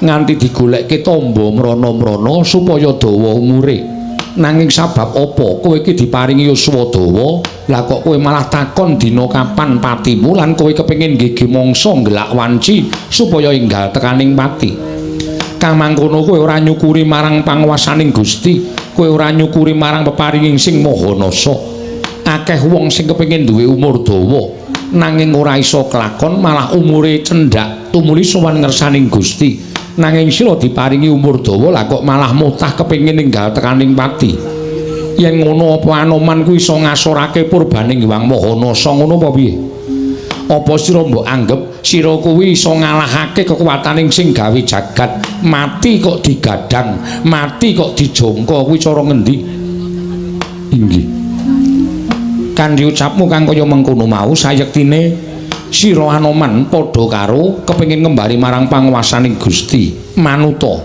nganti digolekke tamba mrana-mrana supaya dawa umure. Nanging sabab apa kowe iki diparingi yuswa dawa, lah kok kowe malah takon dina kapan patimu lan kowe kepengin nggih mangsa ngelak wanci supaya enggal tekaning pati. Kang mangkono kowe ora nyukuri marang panguwasaning Gusti, kowe ora nyukuri marang peparinging sing Mahanasa. Akeh wong sing kepengin duwe umur dawa, nanging ora iso kelakon malah umure cendhak tumuli sowan ngersaning Gusti. Nanging sira diparingi umur dawa lah kok malah mutah kepengin ninggal tekaning pati. Yen ngono apa Anoman kuwi iso ngasorake purbaning Hyang Mahanasa ngono apa piye? Apa sira mbok anggep sira kuwi iso ngalahake kekuwataning sing gawe jagat? Mati kok digadang, mati kok dijongko kuwi cara ngendi? Inggih. Kanthi ucapmu kang kaya mengkono mau sayektine sira Anoman padha karo kepengin ngembali marang panguwasaning Gusti Manuta.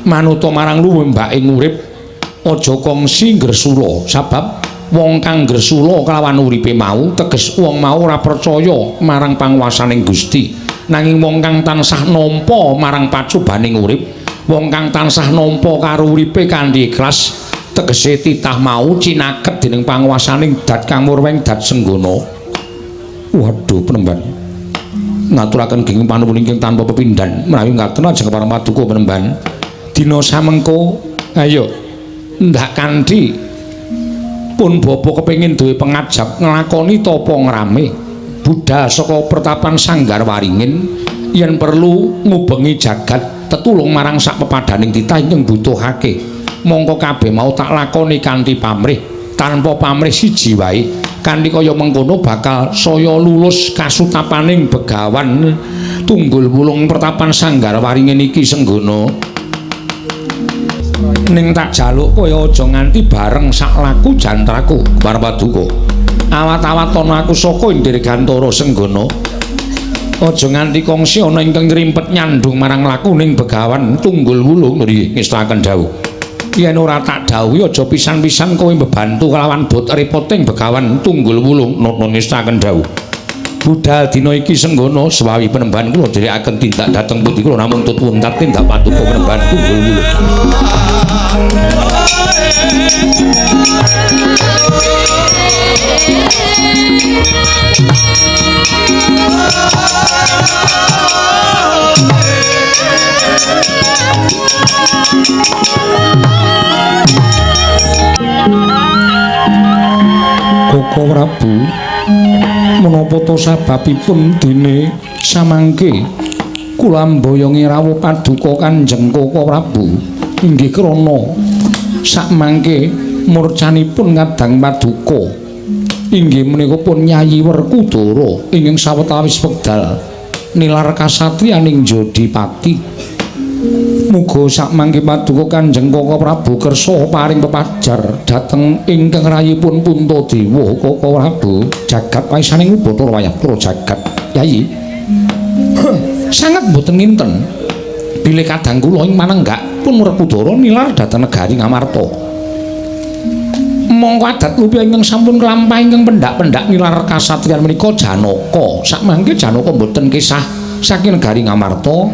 Manuta marang luwih mbake urip aja kongsi Gresula sabab wong kang Gresula kelawan uripe mau teges wong mau ora percaya marang panguwasaning Gusti nanging wong kang tansah nampa marang pacobaning urip wong kang tansah nampa karo uripe kanthi ikhlas tegese titah mau cinaket dening panguwasaning dat kang murweng dat senggana. Waduh penemban ngaturaken genging panuwun ingkang tanpa pepindhan menawi ngaten ajeng para paduka penemban dina samengko ayo ndak kanthi pun bapa kepengin duwe pengajap nglakoni tapa ngrame budal saka pertapan Sanggar Waringin yen perlu ngubengi jagat tetulung marang sak pepadaning titah ingkang butuhake mongko kabeh mau tak lakoni kanthi pamrih tanpa pamrih siji wae kanthi kaya mengkono bakal saya lulus kasutapaning begawan tunggul wulung pertapan Sanggar Waringin iki senggana ning tak jaluk kaya aja nganti bareng sak laku jantraku para paduka awat-awat ana aku saka Indri Gantara senggana aja nganti kongsi ana ingkang ngrimpet nyandung marang lakuning begawan tunggul wulung nggih ngestaken dawuh yen ora tak dawuhi aja pisan-pisan kowe mbebantu kelawan bot repoting begawan tunggul wulung nuwun ngestaken dawuh budal dina iki senggana sewawi penemban kula dherekaken tindak dhateng pundi kula namung tutuwun tindak paduka penemban tunggul wulung Koko Prabu menapa to sababipun dene samangke kula mboyongi rawuh paduka Kanjeng Koko Prabu inggih krana sakmangke murcanipun ngadang paduka inggih menika pun Nyayi Werkudara ingkang sawetawis wekdal nilar kasatriyaning Jodipati muga sakmangke paduka Kanjeng Koko Prabu kersa paring pepajar dhateng ingkang rayipun Puntadewa Koko Prabu jagat waisaning Bathara wayah para jagat Yayi sanget boten nginten bilih kadang kula ing manenggak pun Werkudara nilar dhateng negari Ngamarta mongko adat lupi ingkang sampun kelampahi ingkang pendak-pendak nilar kasatriyan menika Janaka sakmangke Janaka boten kisah saking negari Ngamarta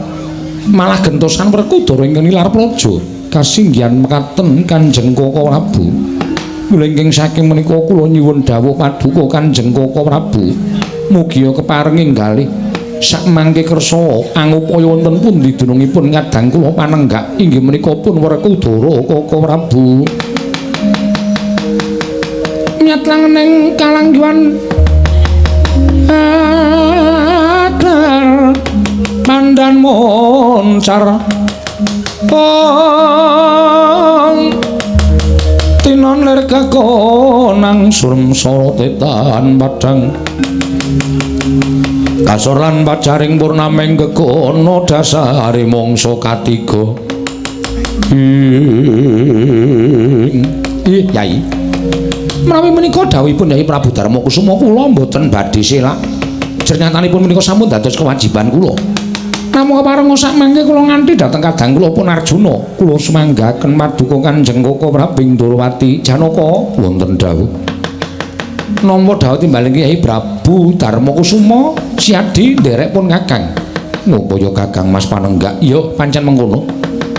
malah gentosan Werkudara ingkang nilar praja kasinggihan mekaten Kanjeng Koko Prabu mula ingkang saking menika kula nyuwun dawuh paduka Kanjeng Koko Prabu mugi keparing enggalih sakmangke kersa angupaya wonten pundi dunungipun ngadang kula panenggak inggih menika pun Werkudara Koko Prabu nyatlang ning kalangguan adar pandan moncar tinon lir kakonang surem sotetan padang kasor lan pacaring purnameng gegono dasare mangsa katiga Yai menawi menika dawuhipun Yai Prabu Darma Kusuma kula mboten badhe selak jernyatanipun menika sampun dados kewajiban kula namung keparenga sakmangke kula nganti dhateng kadang kula pun Arjuna kula sumanggaken paduka Kanjeng Koko Prabu Ndrawati Janaka wonten dawuh nampa dawuh timbaling Yai Prabu Darma Kusuma siadi nderek pun Kakang ngupaya Kakang Mas Panenggak iya pancen mengkono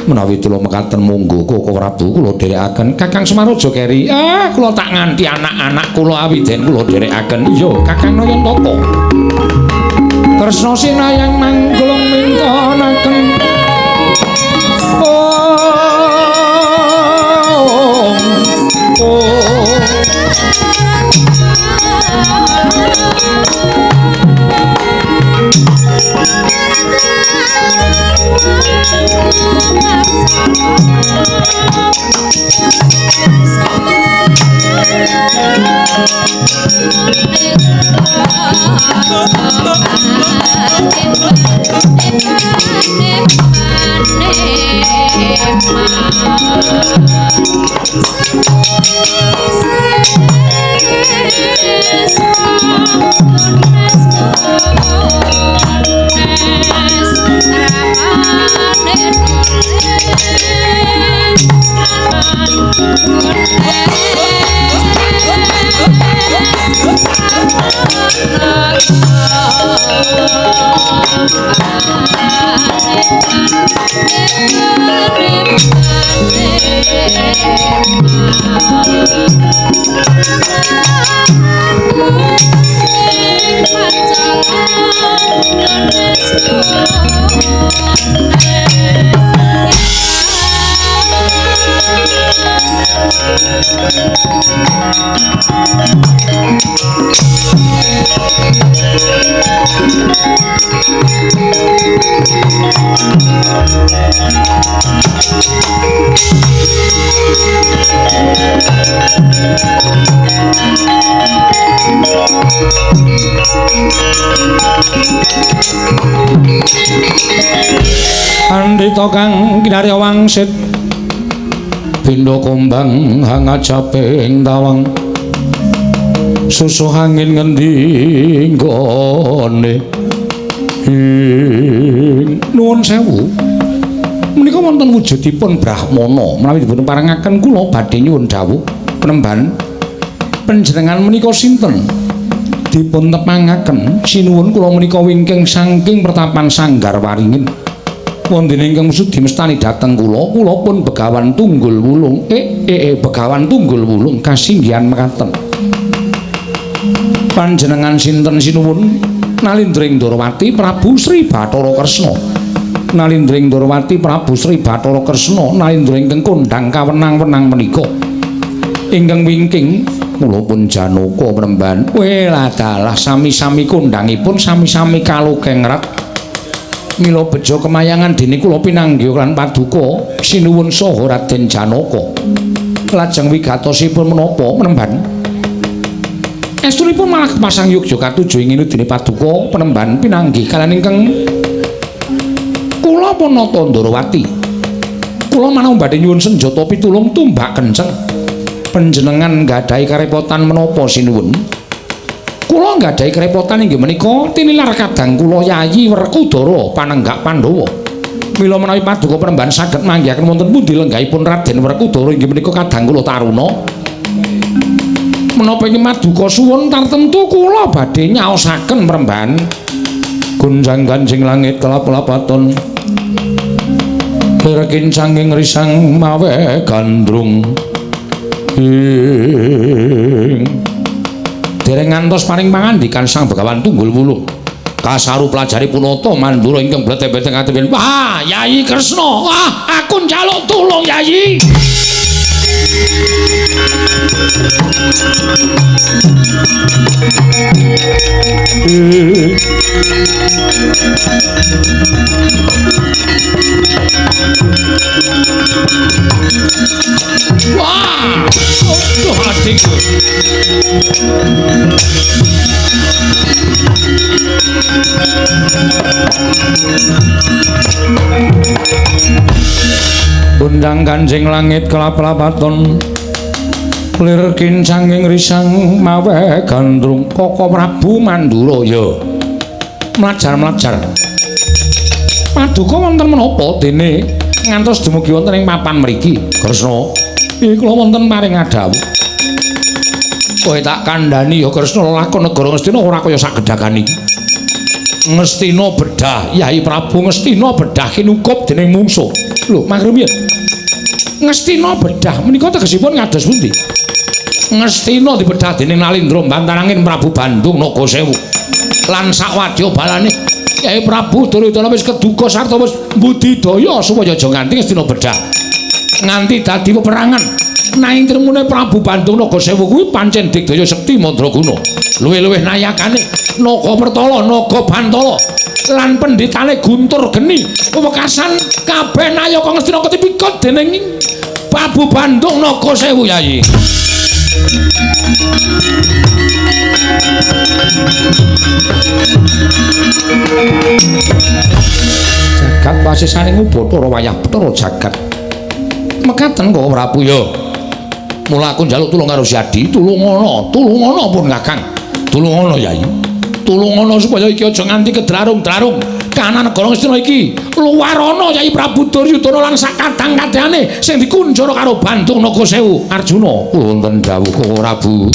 menawi kula mekaten monggo Koko Prabu kula dherekaken Kakang Semaraja keri kula tak nganti anak-anak kula awiden kula dherekaken iya Kakang Nayantaka Kresna sinayang manggulung mingkanaken Thank you. Andita kang kinarya wangsit pindha kumbang hangajaping tawang susuh angin ngendi nggone nuwun sewu menika wonten wujudipun Brahmana menawi dipun parengaken kula badhe nyuwun dawuh penemban panjenengan menika sinten dipun tepangaken sinuwun kula menika wingking saking pertapan Sanggar Waringin wonten ingkang sudi mestani dhateng kula pun Begawan Tunggul Wulung Begawan Tunggul Wulung kasinggihan mekaten panjenengan sinten sinuwun Nalindring Ndorowati Prabu Sri Bathara Kresna Nalindring Ndorowati Prabu Sri Bathara Kresna nalindring ingkang kondhang kawenang-wenang menika ingkang wingking kula pun Janaka penemban weladalah sami-sami kondhangipun sami-sami kalukengrat mila beja kemayangan dene kula pinanggih lan paduka sinuwun saha Raden Janaka lajeng wigatosipun menapa penemban estunipun malah pasang Yogyakarta ingin dene paduka penemban pinanggih kaliyan ingkang kula Panata Ndorowati kula manawa badhe nyuwun senjata pitulung tumbak kenceng panjenengan nggadahi karepotan menapa sinuwun kula nggadahi karepotan inggih menika tinilar kadang kula Yayi Werkudara panenggak Pandhawa mila menawi paduka penemban saged manggihaken wonten pundi lenggahipun Raden Werkudara inggih menika kadang kula taruna menapa ing maduka suwun tartemtu kula badhe nyaosaken penemban gunjang ganjing langit kelap-lapaton Rekin sanging risang mawe gandrung dereng ngantos paring pangandikan Sang Begawan Tunggul Wulung kasaru pelajari punata mandura ingkang blete-blete ngaten wah Yayi Kresna wah aku njaluk tulung Yayi wah oh adikku Bundang ganjing langit kelap-lapaton lir kincanging risang mawe gandrung Koko Prabu Mandura ya mlajar-mlajar paduka wonten menapa dene ngantos dumugi wonten ing papan mriki Kresna iki kula wonten paring adhawuh kowe tak kandhani ya Kresna lakon negara Ngastina ora kaya sagedhakan iki Ngastina bedah Yai Prabu Ngastina bedah kinukup dening mungsuh lho makrem piye Ngastina bedah menika tegesipun ngados pundi Ngastina dibedah dening Nalindra Bantarangin Prabu Bandung Nagasewu lan sakwadya balane Yai Prabu Duryudana wis keduka sarta wis mbudidaya supaya aja nganti Ngastina bedah nganti dadi peperangan nanging tremune Prabu Bandung Nagasewu kuwi pancen digdaya sekti mandraguna luwih-luwih nayakane Naga Pertala Naga Bantala lan pendhitane Guntur Geni wekasan kabeh nayaka Ngastina ketipikut dening Prabu Bandung Nagasewu Yayi sisaning Bathara wayah Bathara jagat. Mekaten kok Prabu ya. Mula aku njaluk tulung karo Siadi, tulungono pun Kakang. Tulungono Yai. Tulungono supaya iki aja nganti kedrarung-drarung. Kahanan negara Ngastina iki luwarana Yai Prabu Duryudana lan sakadang-kadangane sing dikunjara karo Bandung Nagasewu. Arjuna, wonten dawuh kok Prabu.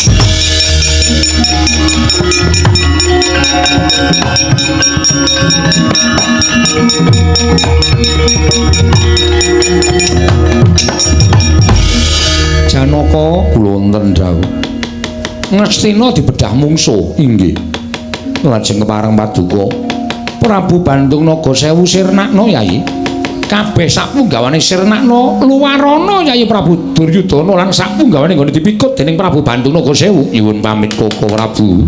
Janaka kula wonten dawuh. Ngastina dibedah mungsuh inggih. Lajeng kepareng paduka Prabu Bandung Nagasewu sirnakna Yai. Kabeh sapunggawane sirnakna luwarana Yai Prabu Duryudana lan sapunggawane nggone dipikut dening Prabu Bandung Nagasewu. Nyuwun pamit Koko Prabu.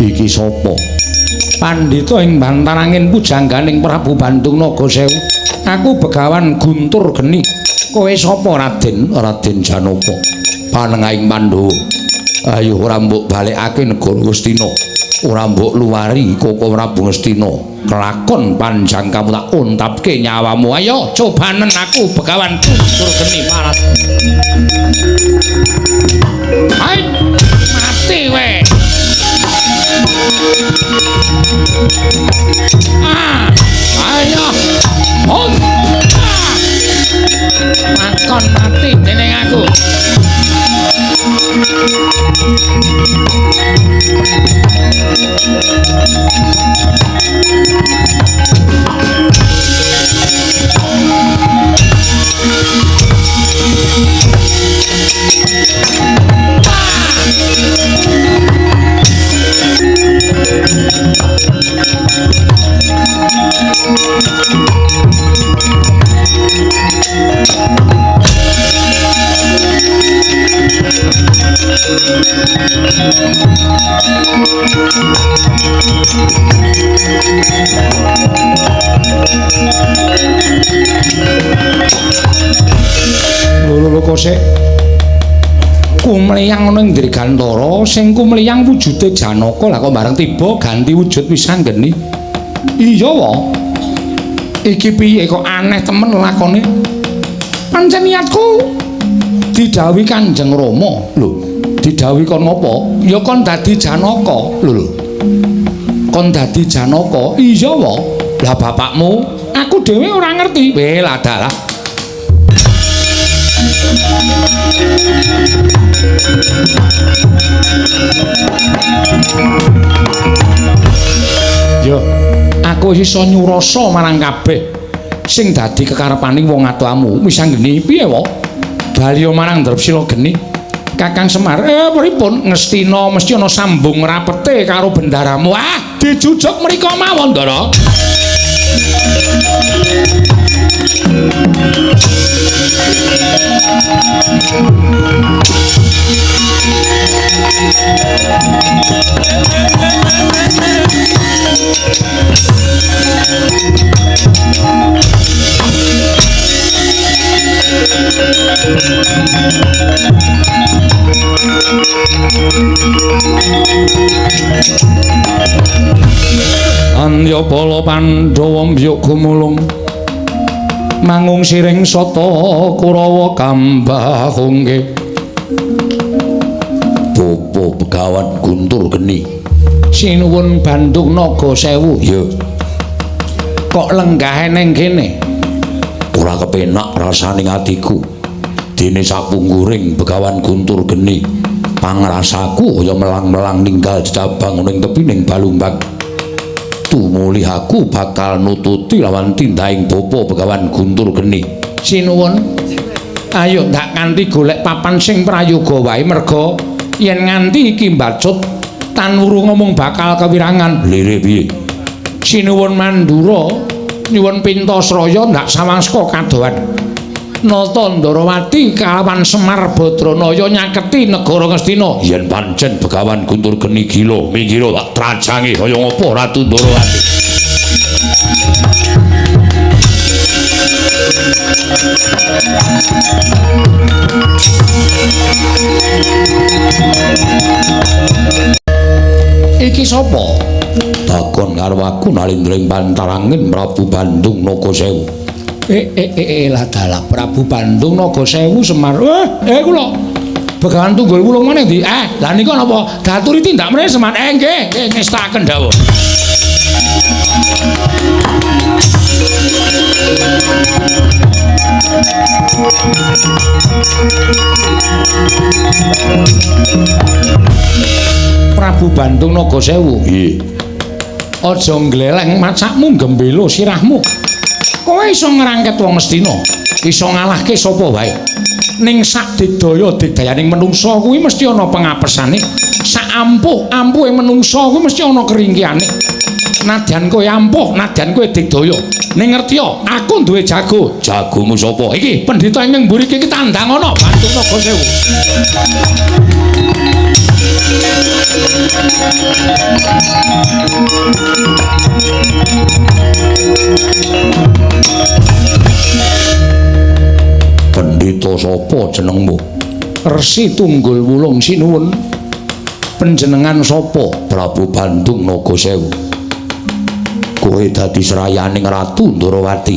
Iki sapa? Pandhita ing bantaranging pujangganing Prabu Bandung Nagasewu. Aku Begawan Guntur Geni. Kowe sapa Raden? Raden Janaka. Panengahing Pandhawa. Ayo ora mbok balekake negara Ngastina. Ora mbok luwari Koko Prabu Ngastina. Kelakon panjang kamu tak untapke nyawamu. Ayo cobanen aku Begawan Guntur Geni parat. Hai mati we. Ayo makon mati dening aku. Lho kosek kumliyang ana ing Dirgantara sing kumliyang wujude Janaka lah kok bareng tiba ganti wujud Wisanggeni. Iya wae. Iki piye kok aneh temen lakone. Pancen niatku didhawuhi Kanjeng Rama. Lho, didhawuhi kon apa? Ya kon dadi Janaka. Lho. Kon dadi Janaka. Iya wae. Lah bapakmu, aku dhewe ora ngerti. Weh lah dalah. Yo, aku iso nyurasa marang kabeh sing dadi kekarepaning wong atuamu. Wisanggeni piye wae? Bali marang Drepsila Geni. Kakang Semar, pripun Ngastina mesti ana sambung rapete karo bendaramu. Ah, dijujuk mriko mawon, Ndara. Anya Bala Pandhawa mbiyuk gumulung mangung siring sata Kurawa kambahungke. Bapa Begawan Guntur Geni sinuwun Bandung Nagasewu. Ya kok lenggahe ning kene ora kepenak rasaning atiku dene sapungguring Begawan Guntur Geni pangrasaku ya melang-melang ninggal jabang ning tepining Balumbang. Tumuli aku bakal nututi lawan tindahing Bapa Begawan Guntur Geni. Sinuwun. Ayo ndak kanthi golek papan sing prayoga wae merga yen nganti iki mbacut tan wuru ngomong bakal kewirangan. Lire piye? Sinuwun Mandura nyuwun Pintasraya ndak sawangska kadohan. Nata Ndarawati kalawan Semar Badranaya nyaketi negara Ngastina. Yen pancen Begawan Guntur Geni gila, minggir tak trajangi kaya ngapa Ratu Ndarawati. Iki sapa? Takon karo aku nalindring pantarangin Prabu Bandung Nagasewu. Lah dalah Prabu Bandung Nagasewu Semar. Kula Begawan Tunggul Wulung meneh ndi? Lah nika napa daturi tindak meneh Semar? Nggih, ngestaken dawuh. Prabu Bandung Nagasewu. Piye? Aja ngleleng macakmu gembelo sirahmu. Kowe iso ngrangket wong Astina, iso ngalahke sapa wae. Ning sak digdaya-digdayaning menungsa kuwi mesti ana pengapesane. Sak ampuh-ampuhe menungsa kuwi mesti ana keringkiane. Nadyan kowe ampuh, nadyan kowe digdaya. Ning ngertiya, aku duwe jago. Jagomu sapa? Iki pendhita ing mburi iki tandang ana Bandung Nagasewu. Pendhita sapa jenengmu? Resi Tunggul Wulung sinuwun. Panjenengan sapa? Prabu Bandung Nagasewu. Kowe dadi serayaning Ratu Ndarawati.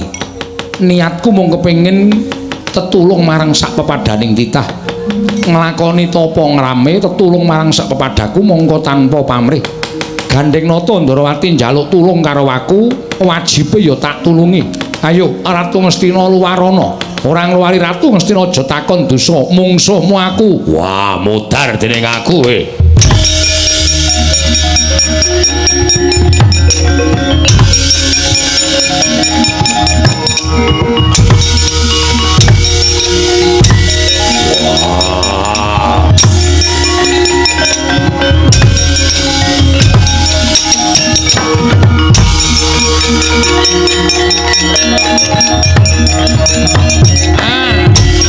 Niatku mung kepengin tetulung marang sak pepadaning titah. Nglakoni tapa ngrame tetulung marang sak pepadaku mongko tanpa pamrih. Gandeng Nata Ndarawati njaluk tulung karo aku, wajibe ya tak tulungi. Ayo Ratu Ngastina luwarana. Ora ngluwari Ratu Ngastina aja takon dosa, mungsuhmu aku. Wah, modar dening aku kowe.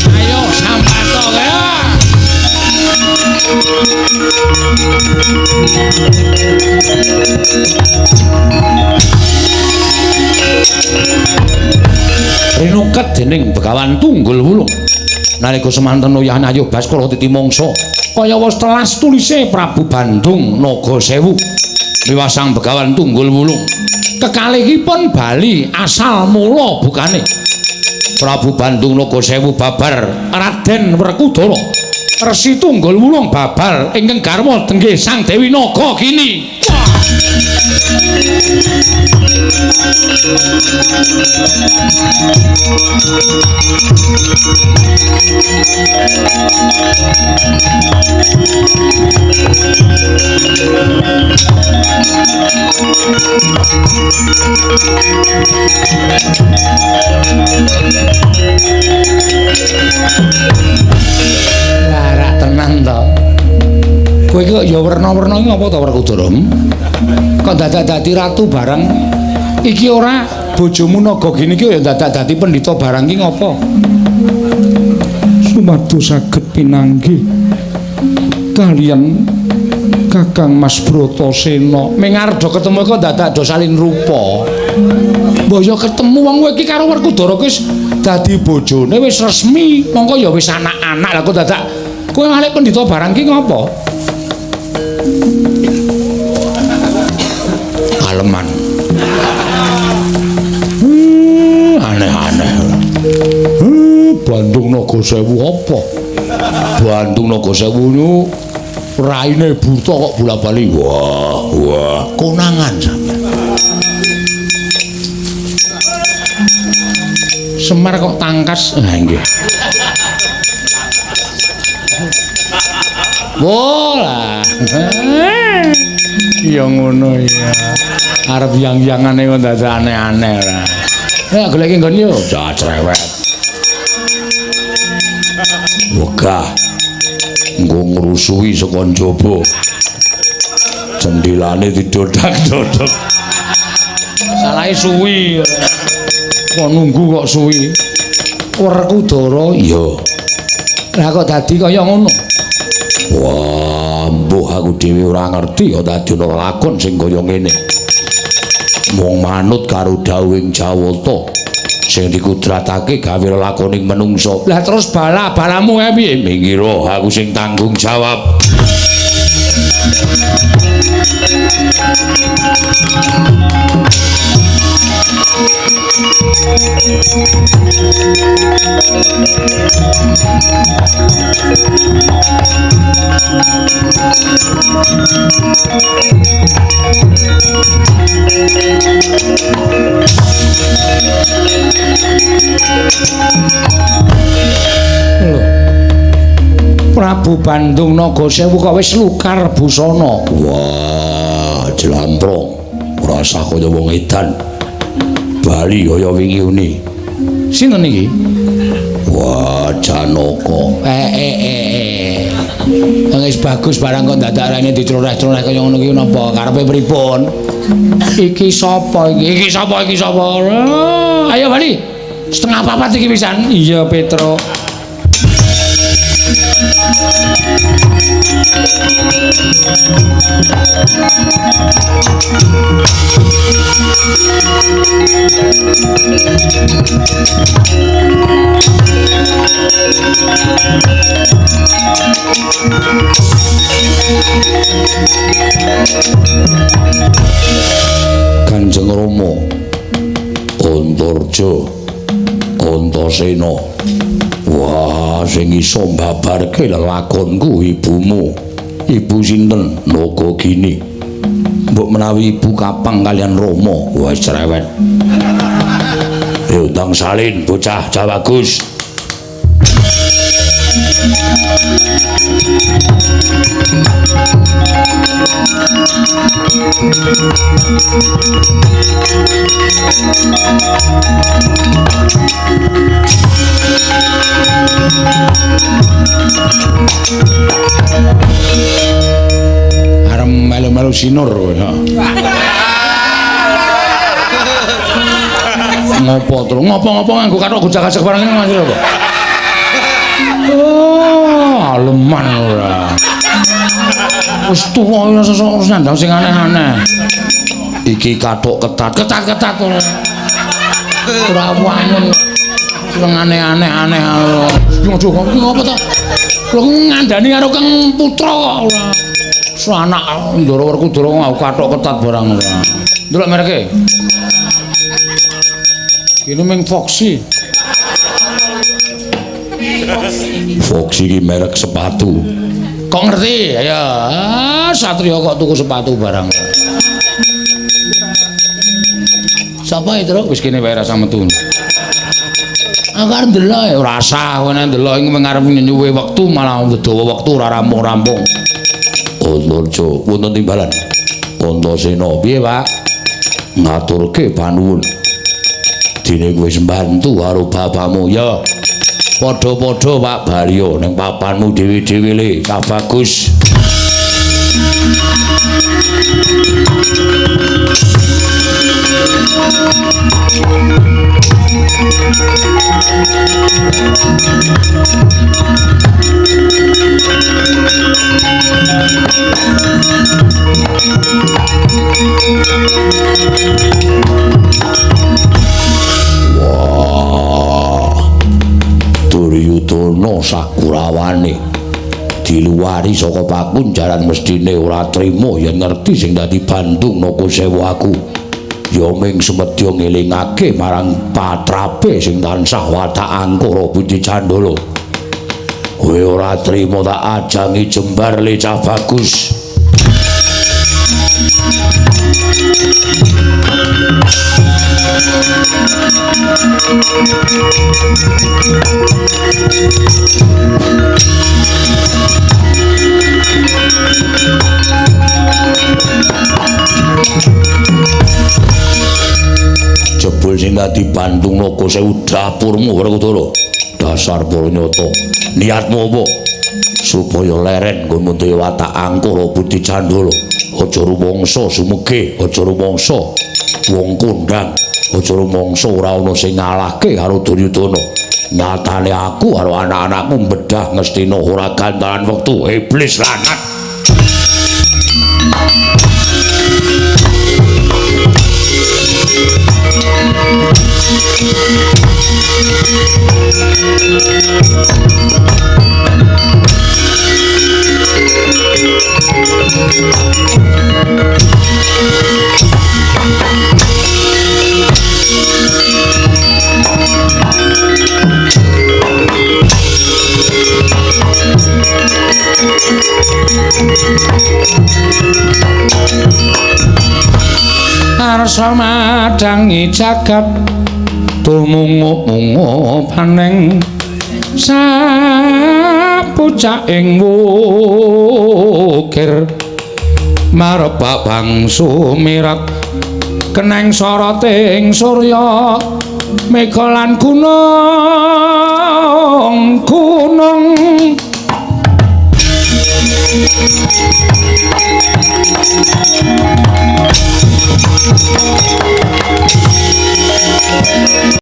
Ayo sampato kaya. Rinuket dening Begawan Tunggul Wulung. Nalika semanten uyah ayo Baskara titi mangsa Kaya wis telas tulise Prabu Bandung Nagasewu miwasang Begawan Tunggul Wulung. kekalihipun bali asal mula bukane. Prabu Bandung Nagasewu babar Raden Werkudara Resi Tunggul Wulung babar ingkang garwa denggih Sang Dewi Nagagini. Larak tenan to. Kowe iki kok ya werna-werna iki apa to Werkudara? Kok dadak dadi ratu barang? Iki ora bojomu Nagagini iki ya dadak dadi pendhita barang iki ngopo? Sumados saged pinanggih kaliyan Kakang Mas Bratasena. Mengarda ketemu kok dadak do salin rupa. Mbah ya ketemu wong kowe iki karo Werkudara wis dadi bojone wis resmi, mongko ya wis anak-anak. Lah kok dadak kowe malih pendhita barang iki ngopo? Kaleman. Aneh-aneh. Bandung Nagasewu apa? Bandung Nagasewu niku raine buta kok bola-bali. Wah, konangan sampeyan. Semar kok tangkas. Nggih. Bola. Ya ngono ya. Arep yang-yangane kok dadak aneh-aneh ora. Ya golek nggon yo, cerewet. wegah nggo ngrusuhi saka njaba. Jendilane didodak-dodok. Salahe suwi. Kok nunggu kok suwi. Werkudara iya. Lah kok dadi kaya ngono? Wah, mbuh aku dhewe ora ngerti kok dadi ana lakon sing kaya ngene. Mung manut karo dawuhing Jawata sing dikudratake gawe lakoning menungso. Lah terus balamu piye? Mingira aku sing tanggung jawab. Prabu Bandung Nagasewu kok wis lukar busana. Wah, jlamprong. Ora usah kaya wong edan. Bali kaya wingi uni. Sinten iki? Wah, Janaka. Wis bagus barang kok dadak rene dicroreh-croreh kaya ngono iki napa karepe pripun? Iki sapa iki? Iki sapa? Ayo Bali. Setengah papat iki pisan. Iya, Petro. Kanjeng Rama, Antarja, Antasena. Wah, sing iso mbabarke lelakonku ibumu. Ibu sinten? Nagagini. Mbok menawi ibu kapang kalian Rama, wis cerewet. Yo ndang salin bocah Jawagus. Arep melu-melu sinur ya. Ngopo terus? Ngopo nganggo kathok gojak-gojak barang ini Mas kok? Oh, aleman ora. Wis tuwa ya sesuk nandang sing aneh-aneh. Iki kathok ketat ora. Ora wangun. Sing aneh-aneh. Ngojo kok ngopo to? Lho ngandani karo Kang Putra kok ora. Anak Ndara Werkudara kok kathok ketat barang ora. Ndelok mereke. Ini meng Foxy. Foxy iki merek sepatu. Kok ngerti? Ya, Satrio kok tuku sepatu barang. Sapa itu? Wis kene wae rasa metu. Aku arep ndelok ya ora usah kowe nek ndelok iki ngarep nyuwe wektu malah dawa wektu ora rampung-rampung. Antarja wonten timbalan. Antasena piye, Pak? Ngaturke panuwun. Dene kowe wis mbantu karo bapakmu ya. Padha-padha Pak Baryo ning papanmu dhewe-dhewe le, Kak Bagus. Duryudana sakurawane diluwari saka pakunjaran mestine ora trima yen ngerti sing dadi Bandung Nagasewu aku. Ya ming semedya ngelingake marang patrape sing tansah watak angkara Puji Candala. Kowe ora trima tak ajangi jembar le Cah Bagus. Jebul sing dadi Bandung Nagasewu dapurmu Werkudara. Dasar Pranyata. Niatmu apa? supaya leren nggono dewata angkara Budi Candala aja rumangsa sumege aja rumangsa wong kondang aja rumangsa ora ana sing ngalahke karo Duryudana nyatane aku karo anak-anakmu mbedah Ngastina ora gandalan wektu iblis lanat arsa madangi jagat tumungu-mungu paneng sapucaking wukir marep bangsu mirat keneng soroting surya mega lan gunung